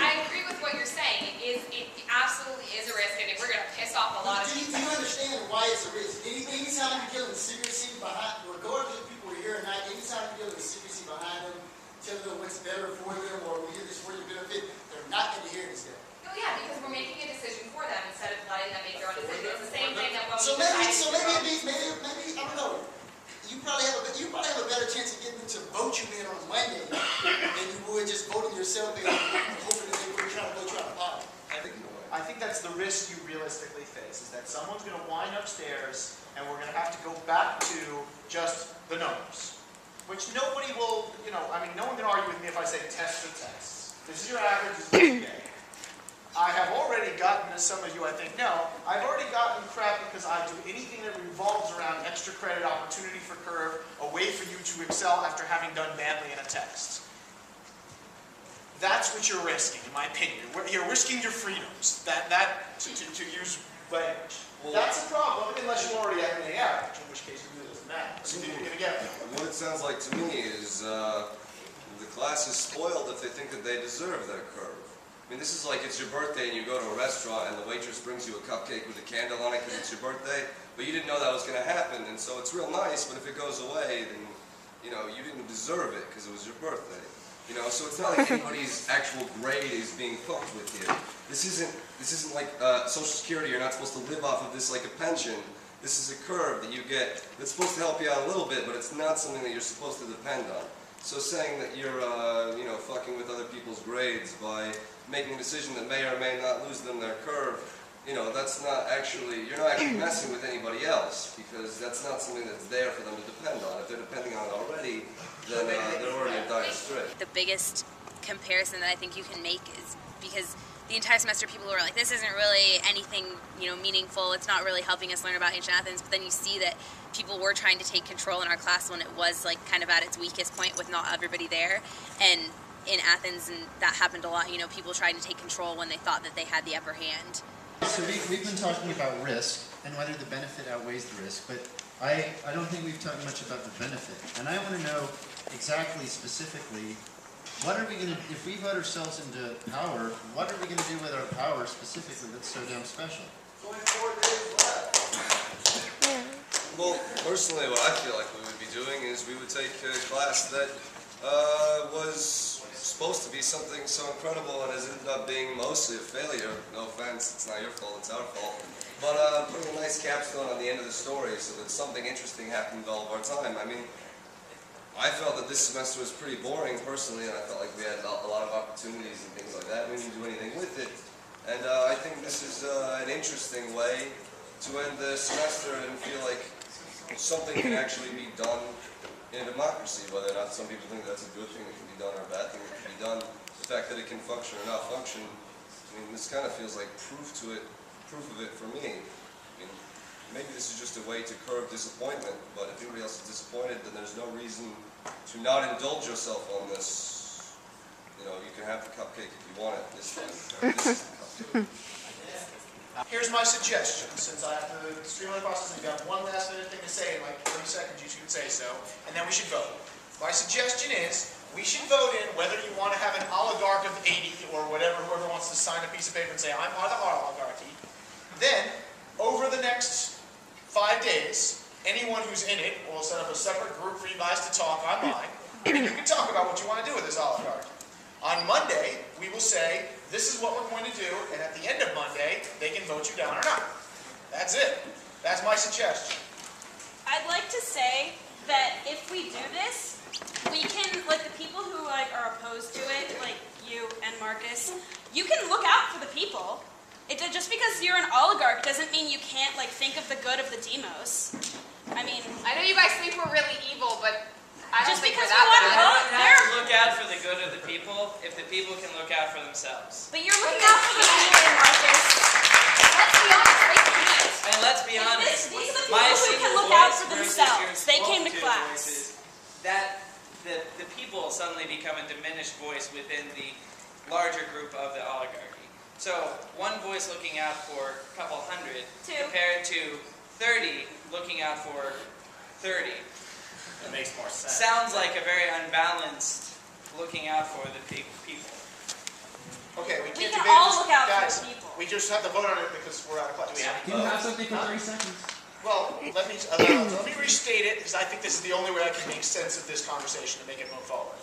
I agree with what you're saying. It absolutely is a risk, and we're going to piss off a lot of people. Do you understand why it's a risk? Anytime you're dealing with secrecy behind, regardless if people are here or not, anytime you're dealing with secrecy behind them, telling them what's better for them or we hear this for your benefit, they're not going to hear this stuff. No, yeah, because we're making a decision for them instead of letting them make their own decision. It's the same thing that when So we maybe I don't know. You probably have a better chance of getting them to vote you in on Monday than you would just voting yourself in and hoping that they would try to vote you out of power. I think that's the risk you realistically face, is that someone's going to wind upstairs and we're going to have to go back to just the numbers. Which nobody will, you know, I mean, no one can argue with me if I say tests are tests. This is your average, this is your day. I have already gotten, as some of you I think know, I've already gotten crap because I do anything that revolves around extra credit opportunity for curve, a way for you to excel after having done badly in a text. That's what you're risking, in my opinion. You're risking your freedoms, to use language. That's a problem unless you already have an A average, in which case it really doesn't matter. So you're going to get it. What it sounds like to me is the class is spoiled if they think that they deserve that curve. I mean, this is like it's your birthday and you go to a restaurant and the waitress brings you a cupcake with a candle on it because it's your birthday, but you didn't know that was going to happen, and so it's real nice, but if it goes away, then, you know, you didn't deserve it because it was your birthday. You know, so it's not like anybody's actual grade is being fucked with here. This isn't like Social Security. You're not supposed to live off of this like a pension. This is a curve that you get that's supposed to help you out a little bit, but it's not something that you're supposed to depend on. So saying that you're, you know, fucking with other people's grades by making a decision that may or may not lose them their curve, you know, that's not actually, you're not actually messing with anybody else, because that's not something that's there for them to depend on. If they're depending on it already, then they're already in dire straits. The biggest comparison that I think you can make is because the entire semester people were like, this isn't really anything, you know, meaningful, it's not really helping us learn about ancient Athens, but then you see that people were trying to take control in our class when it was like kind of at its weakest point with not everybody there, and in Athens, and that happened a lot, you know, people trying to take control when they thought that they had the upper hand. So we've been talking about risk and whether the benefit outweighs the risk, but I don't think we've talked much about the benefit. And I want to know exactly, specifically, what are we going to, if we vote ourselves into power, what are we going to do with our power specifically that's so damn special? Only 4 days left. Well, personally, what I feel like we would be doing is we would take a class that was supposed to be something so incredible and has ended up being mostly a failure. No offense, it's not your fault, it's our fault. But putting a nice capstone on the end of the story so that something interesting happened all of our time. I mean, I felt that this semester was pretty boring personally, and I felt like we had a lot of opportunities and things like that. We didn't do anything with it. And I think this is an interesting way to end the semester and feel like something can actually be done in a democracy, whether or not some people think that's a good thing that can be done or a bad thing that can be done. The fact that it can function or not function, I mean, this kind of feels like proof of it for me. I mean, maybe this is just a way to curb disappointment, but if anybody else is disappointed, then there's no reason to not indulge yourself on this. You know, you can have the cupcake if you want it this time. This is the cupcake. Here's my suggestion, since I have to streamline the process, and we've got one last minute thing to say in like 30 seconds, you should say so, and then we should vote. My suggestion is, we should vote in whether you want to have an oligarch of 80 or whatever, whoever wants to sign a piece of paper and say, I'm part of the oligarchy. Then, over the next 5 days, anyone who's in it will set up a separate group for you guys to talk online, and you can talk about what you want to do with this oligarchy. On Monday, we will say, this is what we're going to do, and at the end of Monday, they can vote you down or not. That's it. That's my suggestion. I'd like to say that if we do this, we can, like the people who are opposed to it, like you and Marcus, you can look out for the people. Just because you're an oligarch doesn't mean you can't think of the good of the demos. I mean, I know you guys think we're really evil, but I don't just think because we're we that want to bad. vote, You have to look out for the good of the people if the people can look out for themselves. but you're looking out for the people in Marcus. Let's be honest, they can't. And let's be honest, These are the my people who single can look out voice for versus themselves. your They came to multitude of class. voices, that the people suddenly become a diminished voice within the larger group of the oligarchy. So one voice looking out for a couple hundred compared to 30 looking out for 30. That makes more sense. Sounds like a very unbalanced looking out for the people. Okay, we can't can debate all this. look out for Guys, the people. we just have to vote on it because we're out of class. You have something for 30 seconds. Well, let me restate it, because I think this is the only way I can make sense of this conversation and make it move forward.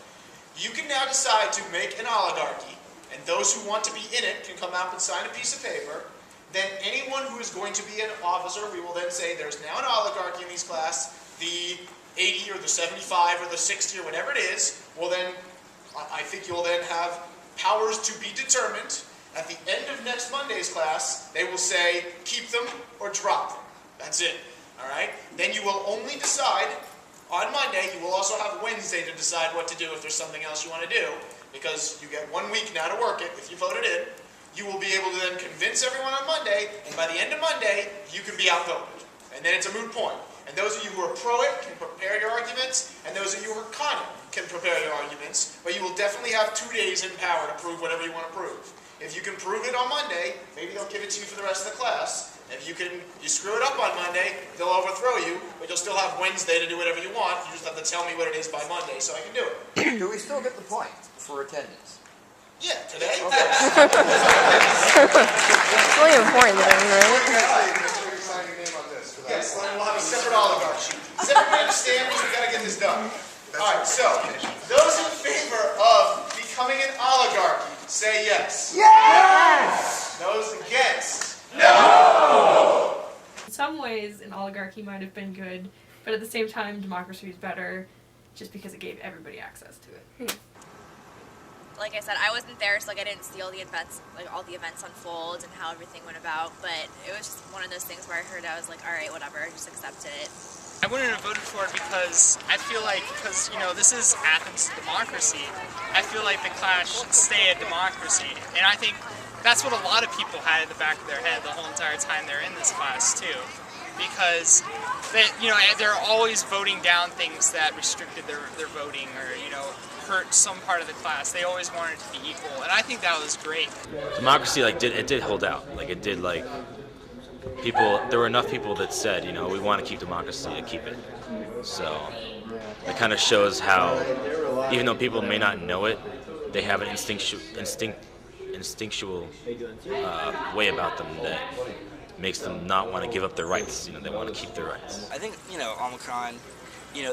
You can now decide to make an oligarchy, and those who want to be in it can come out and sign a piece of paper. Then anyone who is going to be an officer, we will then say there's now an oligarchy in these class. The 80 or the 75 or the 60 or whatever it is, will then, I think you'll then have powers to be determined. At the end of next Monday's class, they will say keep them or drop them. That's it. All right? Then you will only decide on Monday. You will also have Wednesday to decide what to do if there's something else you want to do, because you get 1 week now to work it if you voted in. You will be able to then convince everyone on Monday, and by the end of Monday, you can be outvoted. And then it's a moot point. And those of you who are pro it can prepare your arguments, and those of you who are con it can prepare your arguments, but you will definitely have 2 days in power to prove whatever you want to prove. If you can prove it on Monday, maybe they'll give it to you for the rest of the class. If you screw it up on Monday, they'll overthrow you, but you'll still have Wednesday to do whatever you want. You just have to tell me what it is by Monday so I can do it. Do we still get the point for attendance? Yeah, today? Okay. It's really important then, right? Yes, and we'll have a separate oligarch sheet. Does everybody understand? Because we've got to get this done. All right, so those in favor of becoming an oligarchy, say yes. Yes! Those against, no! In some ways, an oligarchy might have been good, but at the same time, democracy is better just because it gave everybody access to it. Like I said, I wasn't there, so I didn't see all the events, all the events unfold and how everything went about. But it was just one of those things where I heard it, I was like, all right, whatever, just accept it. I wouldn't have voted for it because I feel like, this is Athens and Democracy, I feel like the class should stay a democracy. And I think that's what a lot of people had in the back of their head the whole entire time they're in this class too. Because they're always voting down things that restricted their voting or, hurt some part of the class. They always wanted to be equal, and I think that was great. Democracy did hold out. There were enough people that said, we want to keep democracy to keep it. So it kind of shows how, even though people may not know it, they have an instinctual way about them that makes them not want to give up their rights. They want to keep their rights. I think, Omicron,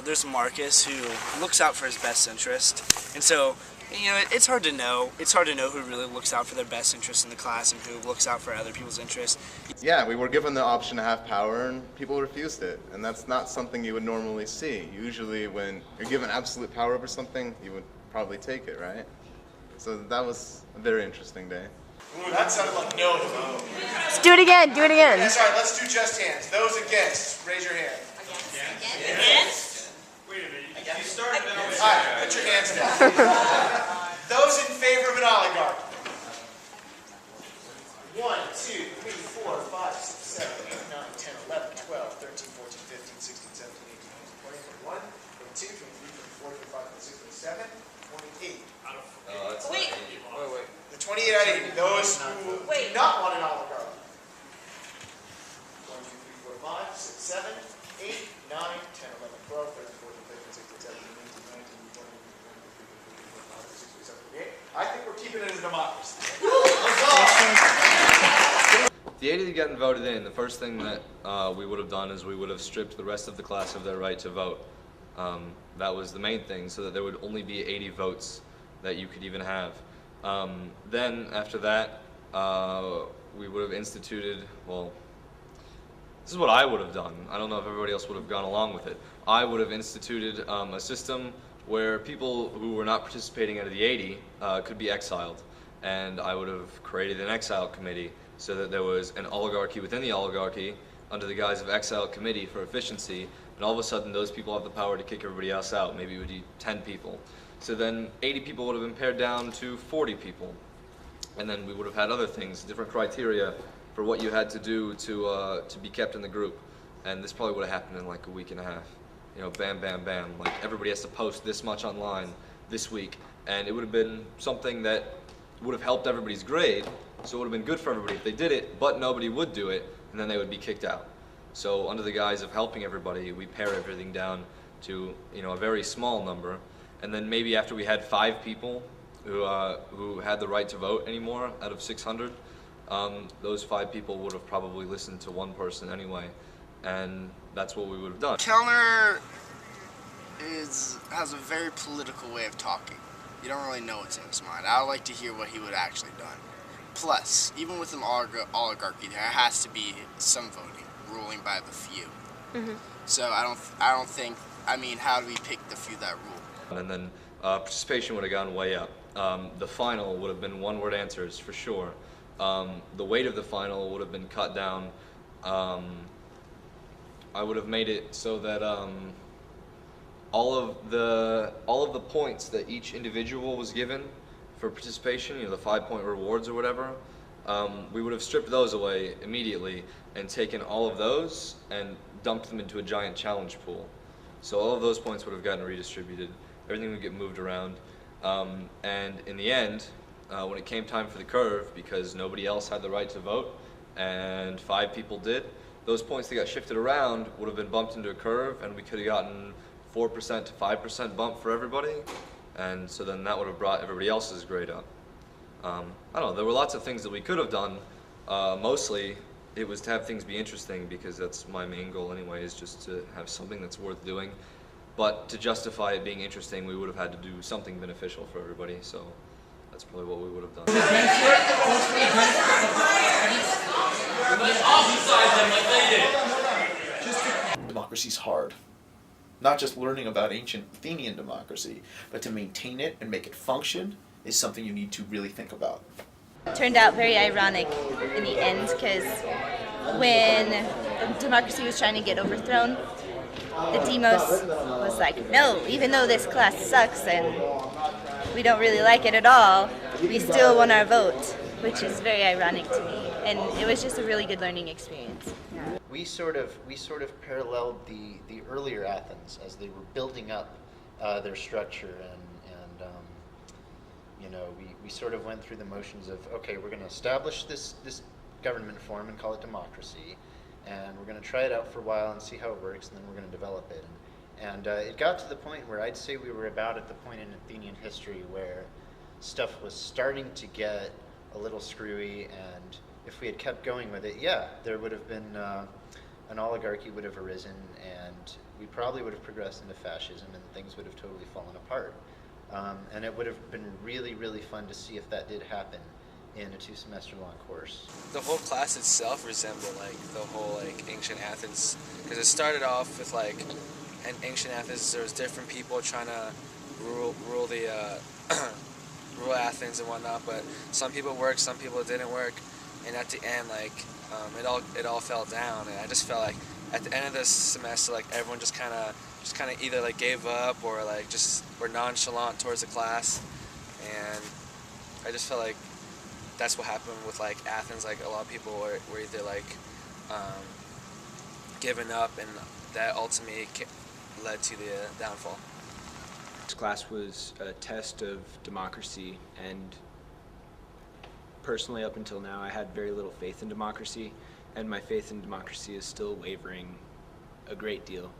there's Marcus who looks out for his best interest. And so And, it's hard to know. It's hard to know who really looks out for their best interests in the class and who looks out for other people's interests. Yeah, we were given the option to have power, and people refused it. And that's not something you would normally see. Usually when you're given absolute power over something, you would probably take it, right? So that was a very interesting day. Ooh, that sounded like no to me. Let's do it again. Do it again. Yeah, sorry, let's do just hands. Those against, raise your hand. Against? Wait a minute, you started it already. All right, put your hands down. Those in favor of an oligarch. 1, 2, 3, 4, 5, 6, 7, 8, 9, 10, 11, 12, 13, 14, 15, 16, 17, 18, 20, 21, 22, 23, 24, 25, 26, 27, 28. Wait. Wait. The 28 out of 80. Those who do not want an oligarch. 1, 2, 3, 4, 5, 6, 7, 8, 9, 10, 11, 12, 13, 14, 15, 16, 17, 18, 19, 20, 21, 22, 23, 24, 25, 26, 27, 28. I think we're keeping it as a democracy. The 80 getting voted in, the first thing that we would have done is we would have stripped the rest of the class of their right to vote. That was the main thing, so that there would only be 80 votes that you could even have. Then, after that, we would have instituted, well, this is what I would have done. I don't know if everybody else would have gone along with it. I would have instituted a system where people who were not participating out of the 80 could be exiled. And I would have created an exile committee so that there was an oligarchy within the oligarchy under the guise of exile committee for efficiency, and all of a sudden those people have the power to kick everybody else out. Maybe it would be 10 people. So then 80 people would have been pared down to 40 people. And then we would have had other things, different criteria for what you had to do to be kept in the group. And this probably would have happened in like a week and a half. You know, bam, bam, bam. Like everybody has to post this much online this week. And it would have been something that would have helped everybody's grade. So it would have been good for everybody if they did it, but nobody would do it, and then they would be kicked out. So under the guise of helping everybody, we pare everything down to, you know, a very small number. And then maybe after we had 5 people who had the right to vote anymore out of 600, those 5 people would have probably listened to one person anyway, and that's what we would have done. Kellner has a very political way of talking. You don't really know what's in his mind. I would like to hear what he would actually done. Plus, even with an oligarchy, there has to be some voting, ruling by the few. So I don't think. I mean, how do we pick the few that rule? And then participation would have gone way up. The final would have been one-word answers for sure. The weight of the final would have been cut down. I would have made it so that all of the points that each individual was given for participation, you know, the 5-point rewards or whatever, we would have stripped those away immediately and taken all of those and dumped them into a giant challenge pool. So all of those points would have gotten redistributed. Everything would get moved around. And in the end, when it came time for the curve, because nobody else had the right to vote and 5 people did, those points that got shifted around would have been bumped into a curve, and we could have gotten 4% to 5% bump for everybody. And so then that would have brought everybody else's grade up. I don't know, there were lots of things that we could have done. Mostly, it was to have things be interesting, because that's my main goal anyway, is just to have something that's worth doing. But to justify it being interesting, we would have had to do something beneficial for everybody, so that's probably what we would have done. Democracy's hard. Not just learning about ancient Athenian democracy, but to maintain it and make it function is something you need to really think about. Turned out very ironic in the end, because when democracy was trying to get overthrown, the demos was like, no, even though this class sucks and we don't really like it at all, we still want our vote, which is very ironic to me. And it was just a really good learning experience. We sort of paralleled the earlier Athens as they were building up their structure, and you know, we sort of went through the motions of, okay, we're going to establish this government form and call it democracy, and we're going to try it out for a while and see how it works, and then we're going to develop it. And it got to the point where I'd say we were about at the point in Athenian history where stuff was starting to get a little screwy, and if we had kept going with it, yeah, there would have been an oligarchy would have arisen, and we probably would have progressed into fascism, and things would have totally fallen apart. And it would have been really, really fun to see if that did happen in a 2-semester-long course. The whole class itself resembled like the whole like ancient Athens, because it started off with like in ancient Athens there was different people trying to rule the rule Athens and whatnot, but some people worked, some people didn't work, and at the end like it all fell down, and I just felt like at the end of this semester like everyone just kind of either like gave up or like just were nonchalant towards the class, and I just felt like that's what happened with like Athens. Like a lot of people were either like giving up, and that ultimately led to the downfall. This class was a test of democracy, and personally up until now I had very little faith in democracy, and my faith in democracy is still wavering a great deal.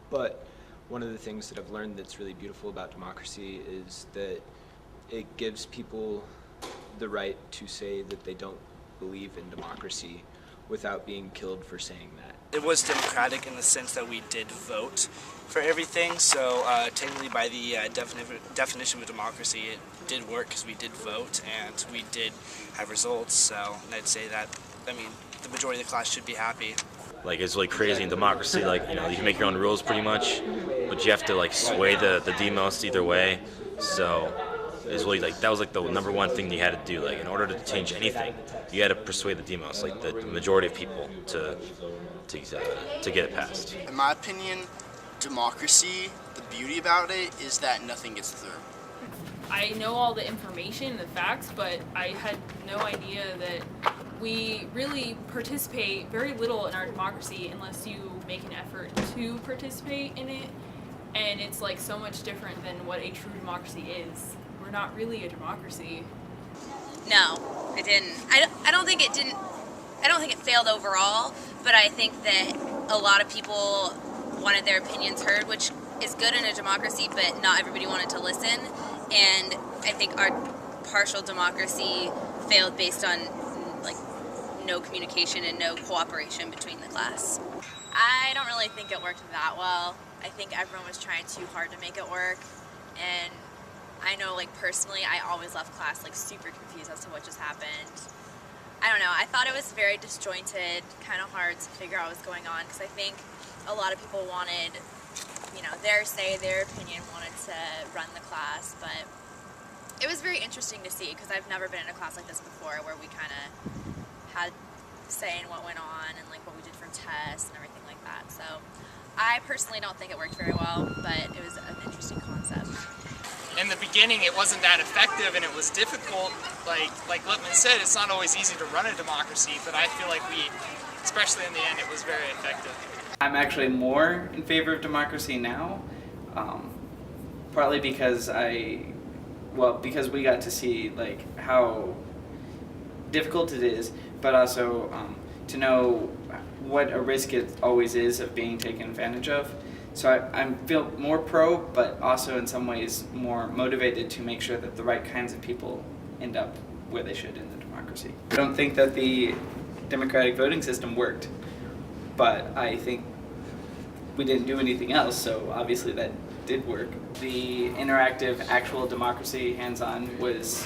But one of the things that I've learned that's really beautiful about democracy is that it gives people the right to say that they don't believe in democracy without being killed for saying that. It was democratic in the sense that we did vote for everything, so technically by the definition of democracy it did work because we did vote and we did have results, so I'd say that, I mean, the majority of the class should be happy. Like, it's really crazy in democracy, like, you know, you can make your own rules pretty much, but you have to like sway the demos either way, so it's really like, that was like the number one thing you had to do. Like, in order to change anything, you had to persuade the demos, like the majority of people to get it passed. In my opinion, democracy, the beauty about it is that nothing gets through. I know all the information, the facts, but I had no idea that we really participate very little in our democracy unless you make an effort to participate in it, and it's like so much different than what a true democracy is. We're not really a democracy. No, it didn't. I don't think it didn't. I don't think it failed overall, but I think that a lot of people wanted their opinions heard, which is good in a democracy, but not everybody wanted to listen. And I think our partial democracy failed based on like no communication and no cooperation between the class. I don't really think it worked that well. I think everyone was trying too hard to make it work, and I know, like, personally, I always left class, like, super confused as to what just happened. I don't know, I thought it was very disjointed, kind of hard to figure out what was going on, because I think a lot of people wanted, you know, their say, their opinion, wanted to run the class, but it was very interesting to see, because I've never been in a class like this before, where we kind of had say in what went on, and, like, what we did for tests and everything like that, so I personally don't think it worked very well, but it was an interesting concept. In the beginning, it wasn't that effective and it was difficult. Like Lippman said, it's not always easy to run a democracy, but I feel like especially in the end, it was very effective. I'm actually more in favor of democracy now, partly because because we got to see like how difficult it is, but also to know what a risk it always is of being taken advantage of. So I feel more pro, but also in some ways more motivated to make sure that the right kinds of people end up where they should in the democracy. I don't think that the democratic voting system worked, but I think we didn't do anything else, so obviously that did work. The interactive, actual democracy, hands-on, was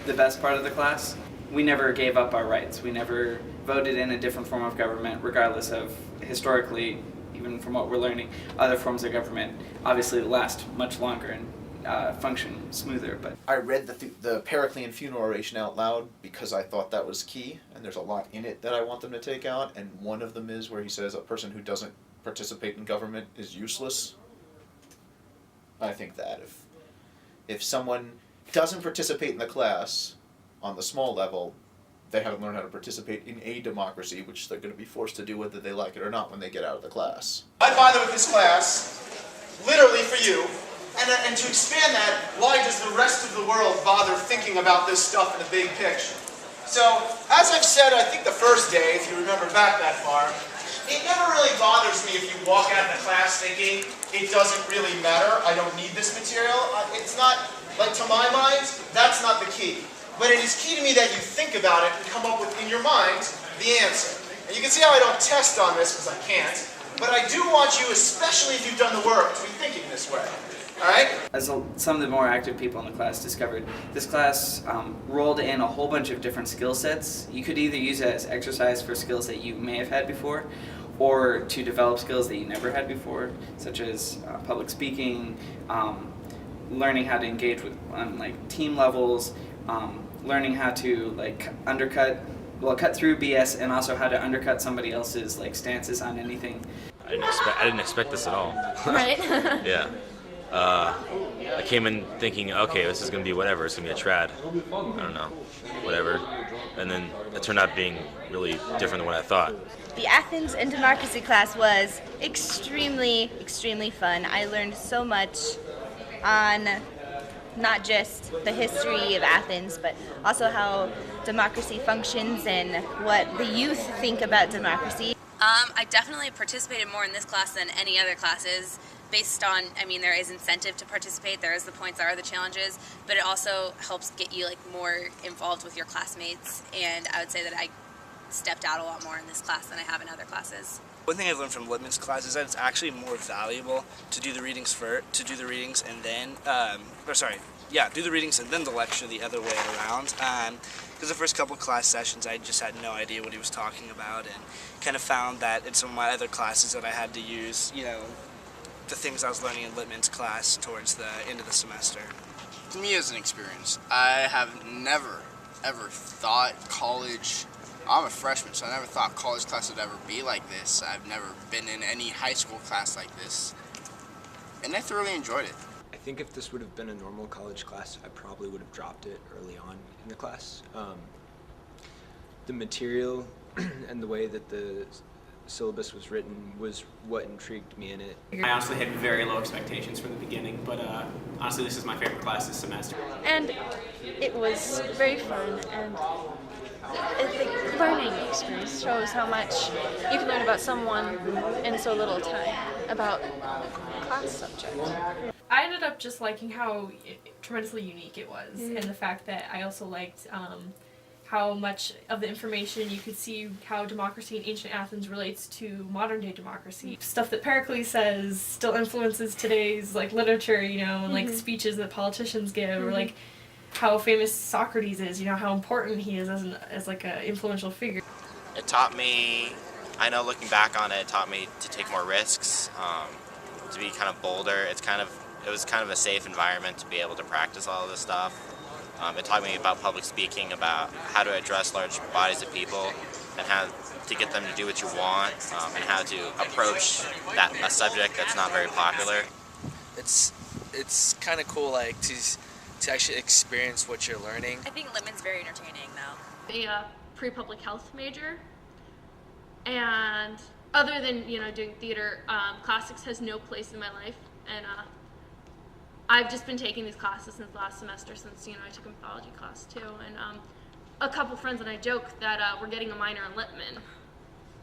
the best part of the class. We never gave up our rights. We never voted in a different form of government, regardless of, historically, even from what we're learning, other forms of government obviously last much longer and function smoother. But I read the Periclean funeral oration out loud because I thought that was key, and there's a lot in it that I want them to take out, and one of them is where he says a person who doesn't participate in government is useless. I think that if someone doesn't participate in the class on the small level, they haven't learned how to participate in a democracy, which they're going to be forced to do whether they like it or not when they get out of the class. I bother with this class, literally for you, and to expand that, why does the rest of the world bother thinking about this stuff in the big picture? So, as I've said, I think the first day, if you remember back that far, it never really bothers me if you walk out of the class thinking, it doesn't really matter, I don't need this material. It's not, like, to my mind, that's not the key. But it is key to me that you think about it and come up with, in your mind, the answer. And you can see how I don't test on this, because I can't. But I do want you, especially if you've done the work, to be thinking this way. Alright? As some of the more active people in the class discovered, this class rolled in a whole bunch of different skill sets. You could either use it as exercise for skills that you may have had before, or to develop skills that you never had before, such as public speaking, learning how to engage with on like team levels, learning how to like cut through BS, and also how to undercut somebody else's like stances on anything. I didn't expect this at all. Right? Yeah. I came in thinking, okay, this is going to be whatever. It's going to be a trad. I don't know. Whatever. And then it turned out being really different than what I thought. The Athens and Democracy class was extremely, extremely fun. I learned so much on not just the history of Athens, but also how democracy functions and what the youth think about democracy. I definitely participated more in this class than any other classes based on, I mean, there is incentive to participate, there is the points, there are the challenges, but it also helps get you like more involved with your classmates, and I would say that I stepped out a lot more in this class than I have in other classes. One thing I've learned from Lippman's class is that it's actually more valuable to do the readings and then, do the readings and then the lecture the other way around. Because the first couple class sessions I just had no idea what he was talking about, and kind of found that in some of my other classes that I had to use, the things I was learning in Lippman's class towards the end of the semester. To me, as an experience, I have never, ever thought college. I'm a freshman, so I never thought college class would ever be like this. I've never been in any high school class like this, and I thoroughly enjoyed it. I think if this would have been a normal college class, I probably would have dropped it early on in the class. The material and the way that the syllabus was written was what intrigued me in it. I honestly had very low expectations from the beginning, but honestly this is my favorite class this semester. And it was very fun, and the learning experience shows how much you can learn about someone in so little time, about a class subject. I ended up just liking how tremendously unique it was, and the fact that I also liked how much of the information you could see how democracy in ancient Athens relates to modern day democracy. Stuff that Pericles says still influences today's like literature, and like speeches that politicians give, or like how famous Socrates is, how important he is as like an influential figure. It taught me, I know looking back on it, it taught me to take more risks, to be kind of bolder. It was kind of a safe environment to be able to practice all of this stuff. It taught me about public speaking, about how to address large bodies of people, and how to get them to do what you want, and how to approach a subject that's not very popular. It's kind of cool, like to actually experience what you're learning. I think Lippman's very entertaining, though. A pre-public health major, and other than doing theater, classics has no place in my life, and I've just been taking these classes since last semester, since I took a mythology class too, and a couple friends and I joke that we're getting a minor in Lippman,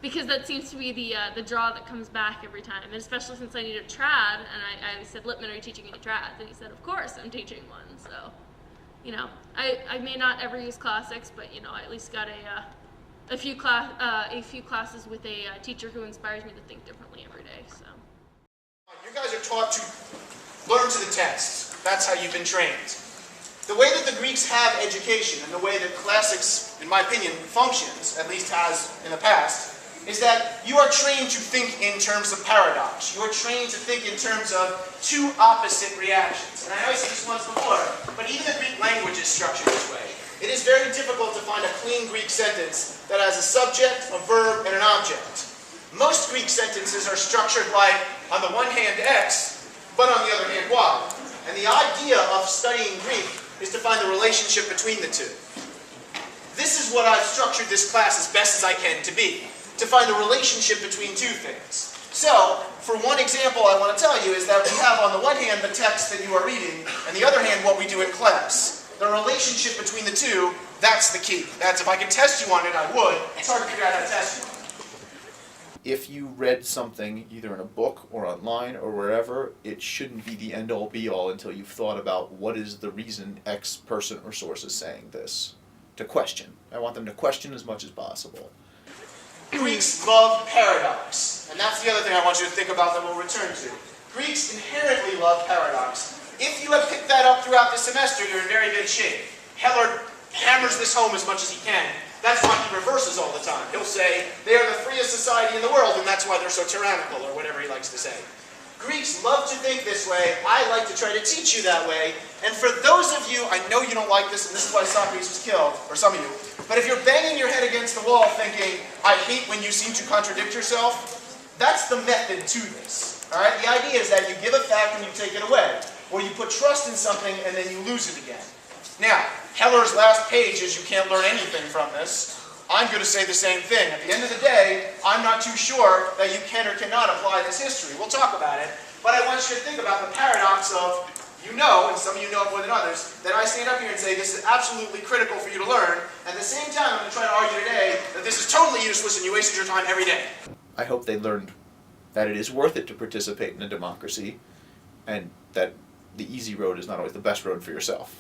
because that seems to be the draw that comes back every time, and especially since I need a trad, and I said, Lippman, are you teaching any trads? And he said, of course I'm teaching one. So, I may not ever use classics, but I at least got a few classes with a teacher who inspires me to think differently every day. So, you guys are taught to learn to the text. That's how you've been trained. The way that the Greeks have education, and the way that classics, in my opinion, functions, at least has in the past, is that you are trained to think in terms of paradox. You are trained to think in terms of two opposite reactions. And I know I said this once before, but even the Greek language is structured this way. It is very difficult to find a clean Greek sentence that has a subject, a verb, and an object. Most Greek sentences are structured like, on the one hand, X, but on the other hand, Y. And the idea of studying Greek is to find the relationship between the two. This is what I've structured this class as best as I can to be, to find the relationship between two things. So, for one example I want to tell you is that we have on the one hand the text that you are reading, and the other hand what we do in class. The relationship between the two, that's the key. That's, if I could test you on it, I would. It's hard to figure out how to test you. If you read something either in a book or online or wherever, it shouldn't be the end-all be-all until you've thought about what is the reason X person or source is saying this. To question. I want them to question as much as possible. Greeks love paradox, and that's the other thing I want you to think about that we'll return to. Greeks inherently love paradox. If you have picked that up throughout the semester, you're in very good shape. Heller hammers this home as much as he can. That's why he reverses all the time. He'll say, they are the freest society in the world, and that's why they're so tyrannical, or whatever he likes to say. Greeks love to think this way. I like to try to teach you that way. And for those of you, I know you don't like this, and this is why Socrates was killed, or some of you, but if you're banging your head against the wall thinking, I hate when you seem to contradict yourself, that's the method to this. All right? The idea is that you give a fact and you take it away, or you put trust in something and then you lose it again. Now, Heller's last page is you can't learn anything from this. I'm going to say the same thing. At the end of the day, I'm not too sure that you can or cannot apply this history. We'll talk about it. But I want you to think about the paradox of, you know, and some of you know it more than others, that I stand up here and say this is absolutely critical for you to learn. At the same time, I'm going to try to argue today that this is totally useless and you wasted your time every day. I hope they learned that it is worth it to participate in a democracy, and that the easy road is not always the best road for yourself.